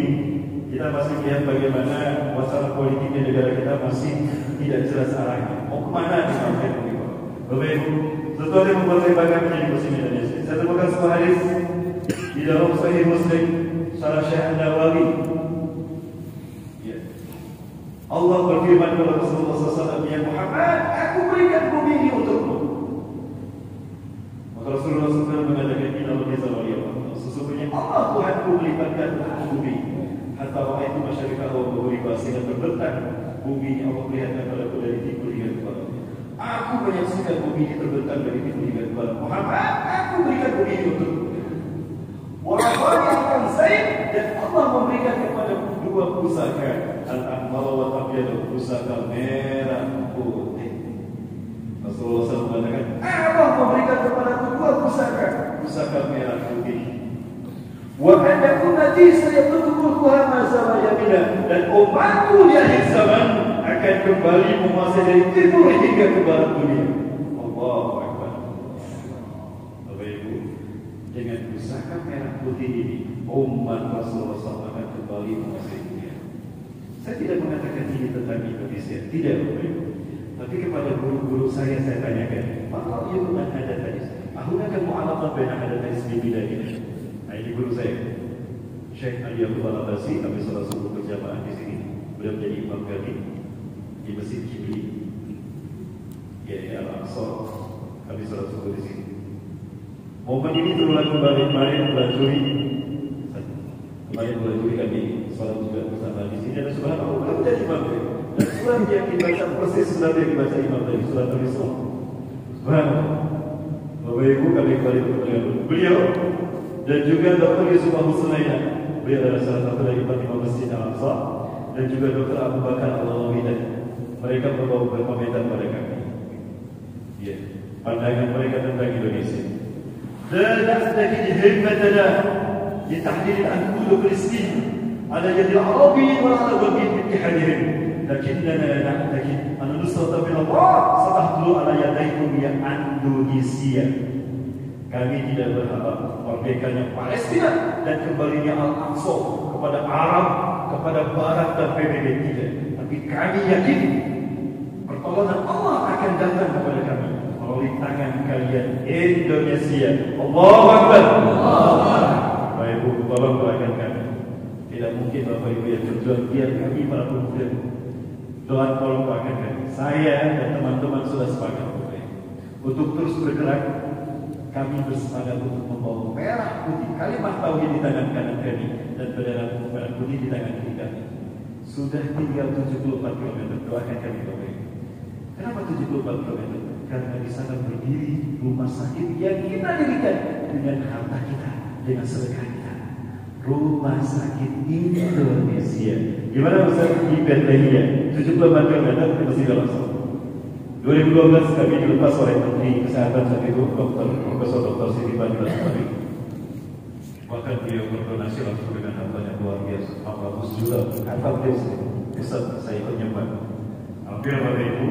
kita masih melihat bagaimana masalah politik di negara kita masih tidak jelas arahnya. Mau kemana sampai begitu? Bapak Ibu, sesuatu yang membuat saya bangga menjadi Muslim Indonesia. Saya temukan sebuah hadis di dalam Sahih Muslim, Syarah Syekh An-Nawawi. Ya. Allah berfirman kepada Rasulullah SAW, "Ya Muhammad, aku berikan bumi ini untukmu." Maka Rasulullah SAW mengatakan, "Inna Allaha wa sesungguhnya Allah Tuhanku melibatkan bumi. Hatta wa itu masyarakat Allah berubah sehingga terbentang bumi ini Allah perlihatkan kepadaku dari timur hingga ke barat. Aku menyaksikan bumi ini terbentang dari timur hingga ke barat. Muhammad, aku berikan bumi ini untukmu. Walaupun akan Zaid dan Allah memberikan kepada dua pusaka al-ahmar wa al-abyad, pusaka merah putih." Rasulullah SAW mengatakan, Allah memberikan kepada dua pusaka merah putih. Wa anna ummati sayablughul kuhama zawayamina, dan umatku di akhir zaman akan kembali menguasai dari timur hingga ke barat dunia. Allahu Akbar. Bapak Ibu, dengan pusaka merah putih ini umat Rasulullah SAW akan kembali menguasai dunia. Saya tidak mengatakan ini tentang Indonesia, tidak Bapak Ibu. Tapi kepada guru-guru saya tanyakan, maka ilmu man ada hadis. Ahunaka mu'alaqah baina hadis di bidayah. Nah, ini guru saya, Syekh Ali Abdul Al-Abasi, kami salah satu berjamaah di sini. Beliau menjadi imam kami di Masjid Kibli, ya Al-Aqsa. Kami salah satu di sini. Momen ini terulang kembali kemarin bulan Juli. Kemarin bulan Juli kami salat juga bersama di sini. Dan subhanallah, beliau menjadi imam. Dan surat yang dibaca persis surat yang dibaca imam tadi, surat Al-Isra. Subhanallah. Bapak Ibu, kami kembali bertemu beliau dan juga Dr. Yusuf Abu Sulaiman. Beliau adalah salah satu dari Imam Masjid Al-Aqsa, dan juga Dr. Abu Bakar Al-Alawi. Mereka membawa berkomentar pada kami. Ya, pandangan mereka tentang Indonesia. لا نستجد همتنا لتحليل عن كل فلسطين على يد العربي والعربي باتحادهم، لكننا نعتقد أن النصرة من الله ستحصل على يديكم يا Indonesia. Kami tidak berharap merdekanya Palestina dan kembalinya Al-Aqsa kepada Arab, kepada Barat dan PBB, tidak. Tapi kami yakin pertolongan Allah akan datang kepada kami melalui tangan kalian Indonesia. Allahu Akbar. Bapak Ibu, tolong doakan kami. Tidak mungkin Bapak Ibu yang berjuang, biar kami para pemuda. Doa tolong doakan kami. Saya dan teman-teman sudah sepakat untuk terus bergerak. Kami bersemangat untuk membawa merah putih, kalimat tauhid di tangan kanan kami dan bendera merah putih di tangan kiri kami. Sudah tinggal 74 km. Doakan kami Bapak Ibu. Kenapa 74 km? Karena di sana berdiri rumah sakit yang kita dirikan dengan harta kita, dengan sedekah kita. Rumah sakit Indonesia. Gimana Ustaz di Bethlehem? 74 km ke Masjid Al-Aqsa. 2012 kami dilepas oleh Menteri Kesehatan saat itu, Profesor Dr. Siti Badriah. Bahkan beliau berdonasi langsung dengan hartanya luar biasa, 400 juta. Kata beliau sendiri, Ustaz, saya penyembah. Hampir Bapak Ibu,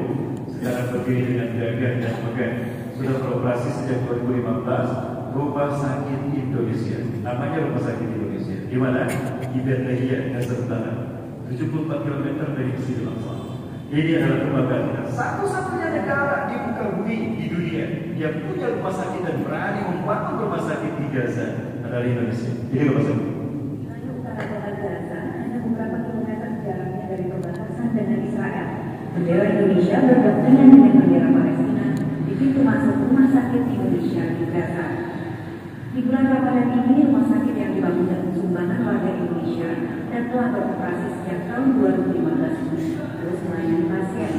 sekarang berdiri dengan gagah dan megah. Sudah beroperasi sejak 2015, Rumah Sakit Indonesia. Namanya Rumah Sakit Indonesia. Di mana? Di Bethlehem, Gaza Utara. 74 km dari Masjid Al-Aqsa. Ini adalah kebanggaan kita. Satu-satunya negara di muka bumi di dunia yang punya rumah sakit dan berani membangun rumah sakit di Gaza adalah Indonesia. Ini rumah sakit. Wilayah utara kota Gaza hanya beberapa kilometer jaraknya dari perbatasan dengan Israel. Bendera Indonesia berdampingan dengan bendera Palestina di pintu masuk rumah sakit Indonesia di Gaza. Di bulan Ramadan ini, rumah sakit yang dibangun dengan sumbangan warga Indonesia dan telah beroperasi sejak tahun 2015 terus melayani pasien.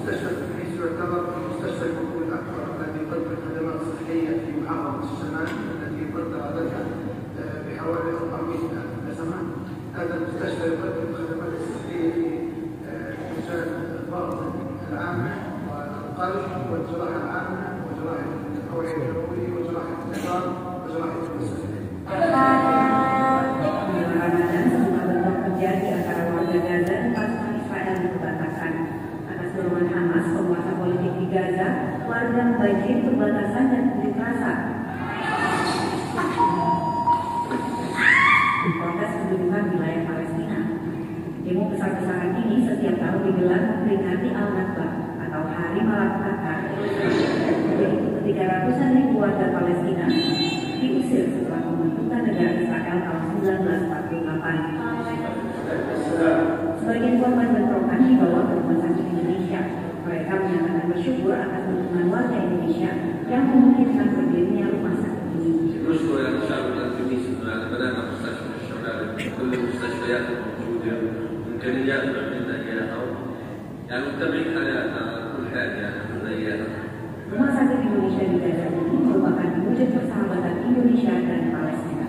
مستشفى التدريس يعتبر المستشفى الحكومي الأكبر الذي يقدم خدمات صحية في محافظة الشمال التي قدر عددها بحوالي 400,000 نسمة. هذا المستشفى يقدم Sebagian korban bentrokan dibawa ke Rumah Sakit Indonesia. Mereka menyatakan bersyukur atas dukungan warga Indonesia yang memungkinkan berdirinya rumah sakit ini. نشكر الشعب التونسي على بناء مستشفى الشباب كل المستشفيات الموجوده امكانيات عندنا اياها يعني متابعين على كل حاجه يعني عندنا اياها. Rumah Sakit Indonesia di Gaza ini merupakan wujud persahabatan Indonesia dan Palestina.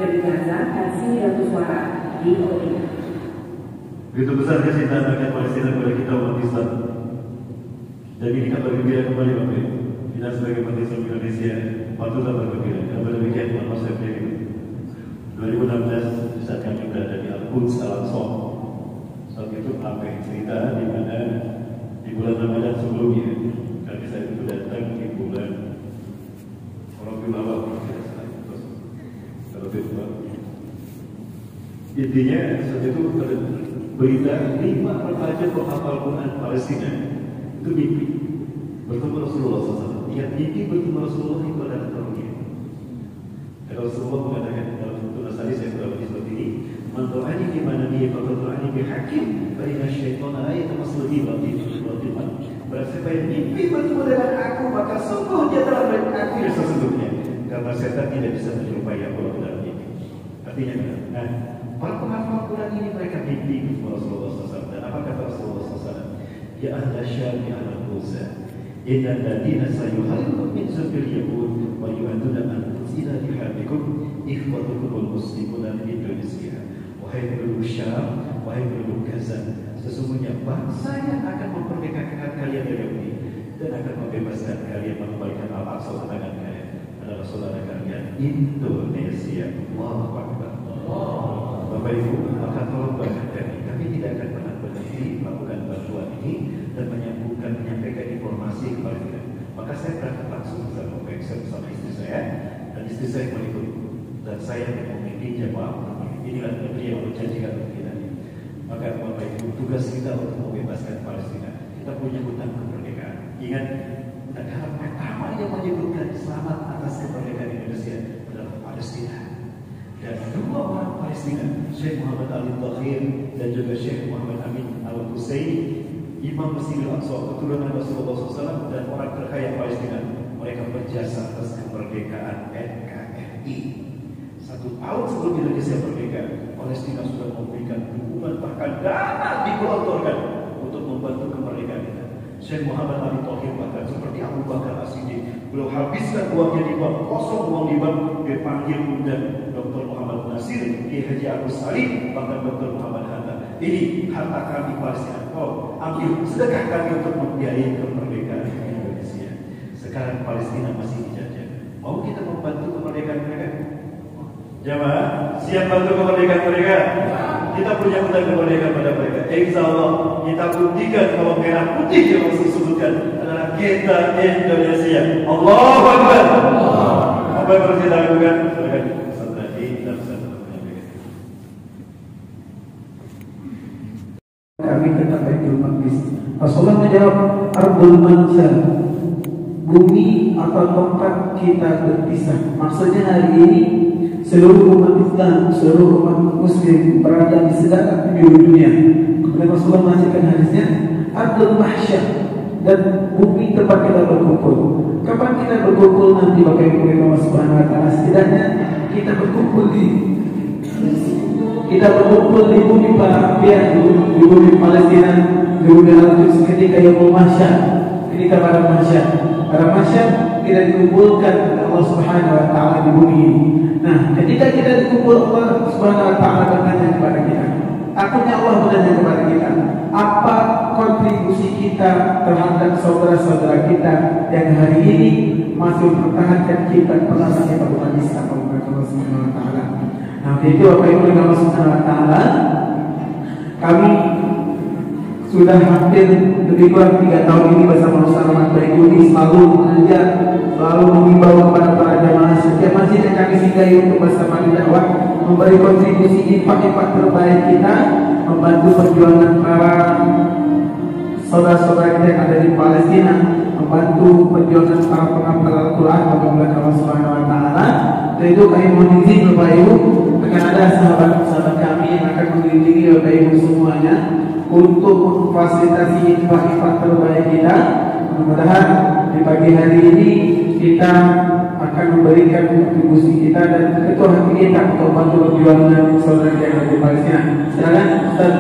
Dari Gaza, Kasih Ratu Suara di Oregon. Begitu besar kecintaan rakyat Palestina kepada kita umat Islam. Dan ini kabar gembira kembali Bapak Ibu. Kita sebagai umat Islam Indonesia patutlah bergembira. Kabar demikian Muhammad Syafri 2016 di saat kami berada di Al-Quds Al-Aqsa. Saat itu ramai cerita di mana di bulan Ramadan sebelumnya kami saat itu datang di bulan Rabiul Awal. Intinya saat itu berita 5 remaja penghafal Quran Palestina itu mimpi bertemu Rasulullah SAW. Ingat mimpi bertemu Rasulullah itu adalah karunia. Rasulullah mengatakan dalam tunas hadis yang berlaku seperti ini, "Man ra'ani fi manamihi faqad ra'ani bi hakim, fa inna asyaitana la yatamassalu bi batil." Berarti siapa yang mimpi bertemu dengan aku, maka sungguh dia telah melihat aku yang sesungguhnya. Karena setan tidak bisa menyerupai Allah dalam mimpi. Artinya, para penghafal Quran ini mereka mimpi bertemu Rasulullah SAW. Dan apa kata Rasulullah SAW? Ya ahla Syam ya ahla Musa, inna ladina sayuhalkum min zafir yahud wa yu'aduna an ila dihabikum ikhwatukumul muslimuna di Indonesia. Wahai penduduk Syam, wahai penduduk Gaza, sesungguhnya bangsa yang akan memerdekakan kalian dari Yahudi dan akan membebaskan kalian, mengembalikan Al-Aqsa ke tangan kalian adalah saudara kalian Indonesia. Allahu Akbar. Bapak Ibu, maka tolong banyak kami tidak akan pernah berhenti melakukan bantuan ini dan menyampaikan informasi kepada kita. Maka saya berangkat langsung bersama bersama istri saya dan istri saya meliput dan saya yang memimpin jawab. Inilah negeri yang berjanjikan untuk kita. Maka Bapak Ibu, tugas kita untuk membebaskan Palestina. Kita punya hutang kemerdekaan. Ingat, negara pertama yang menyebutkan selamat atas kemerdekaan Indonesia adalah Palestina. Dan 2 orang Palestina, Syekh Muhammad Ali Tahir dan juga Syekh Muhammad Amin Al-Husaini, Imam Masjidil Aqsa, keturunan Rasulullah SAW dan orang terkaya Palestina. Mereka berjasa atas kemerdekaan NKRI. 1 tahun sebelum Indonesia merdeka, Palestina sudah memberikan dukungan, bahkan dana digelontorkan untuk membantu kemerdekaan kita. Syekh Muhammad Ali Tahir bahkan seperti Abu Bakar As-Siddiq, beliau habiskan uangnya di bank, kosong uang di bank, dia panggil undang Dr. Muhammad Nasir, Kiai Haji Agus Salim, bahkan Dr. Muhammad Hatta. Ini harta kami Palestina. Oh, ambil sedekah kami untuk membiayai kemerdekaan Indonesia. Sekarang Palestina masih dijajah. Mau kita membantu kemerdekaan mereka? Jamaah, siap bantu kemerdekaan mereka? Kita punya hutang kemerdekaan pada mereka. Insya Allah kita buktikan bahwa merah putih yang Rasul sebutkan adalah kita Indonesia. Allahu Akbar. Apa yang harus kita lakukan? Kami tetap Baitul Maqdis. Rasulullah menjawab, Ardul Mansa, bumi atau tempat kita berpisah. Maksudnya hari ini seluruh umat Islam, seluruh umat Muslim berada di segala penjuru dunia. Kemudian Rasulullah mengajarkan hadisnya, Ardul Mahsyar, dan bumi tempat kita berkumpul. Kapan kita berkumpul nanti Bapak Ibu Allah Subhanahu Wa Taala? Setidaknya kita berkumpul di bumi Palestina, di bumi Palestina, di bumi Al-Quds ketika Yaumul Mahsyar, ketika pada Mahsyar. Pada Mahsyar kita dikumpulkan oleh Allah Subhanahu Wa Taala di bumi ini. Nah, ketika kita dikumpul, Allah Subhanahu Wa Taala bertanya kepada kita. Akhirnya Allah bertanya kepada kita, apa kontribusi kita terhadap saudara-saudara kita yang hari ini masih mempertahankan kita perasaan kita bukan Islam kepada Allah Subhanahu Wa Taala. Nah, itu Bapak Ibu Allah Subhanahu Wa Taala, kami sudah hampir lebih kurang 3 tahun ini bersama Ustaz Ahmad Baikuni selalu mengajar, selalu mengimbau kepada para jamaah setiap masjid yang kami singgahi untuk bersama di dakwah, memberi kontribusi infak-infak terbaik kita, membantu perjuangan para saudara-saudara kita yang ada di Palestina, membantu perjuangan para penghafal Al-Quran bagi Allah Subhanahu Wa Taala. Dan itu kami mohon izin Bapak Ibu akan ada sahabat-sahabat kami yang akan mengiringi Bapak Ibu semuanya untuk memfasilitasi infak-infak terbaik kita. Mudah-mudahan di pagi hari ini kita akan memberikan kontribusi kita dan ketua hati kita untuk bantu perjuangan saudara yang ada di Palestina. Silakan Ustaz.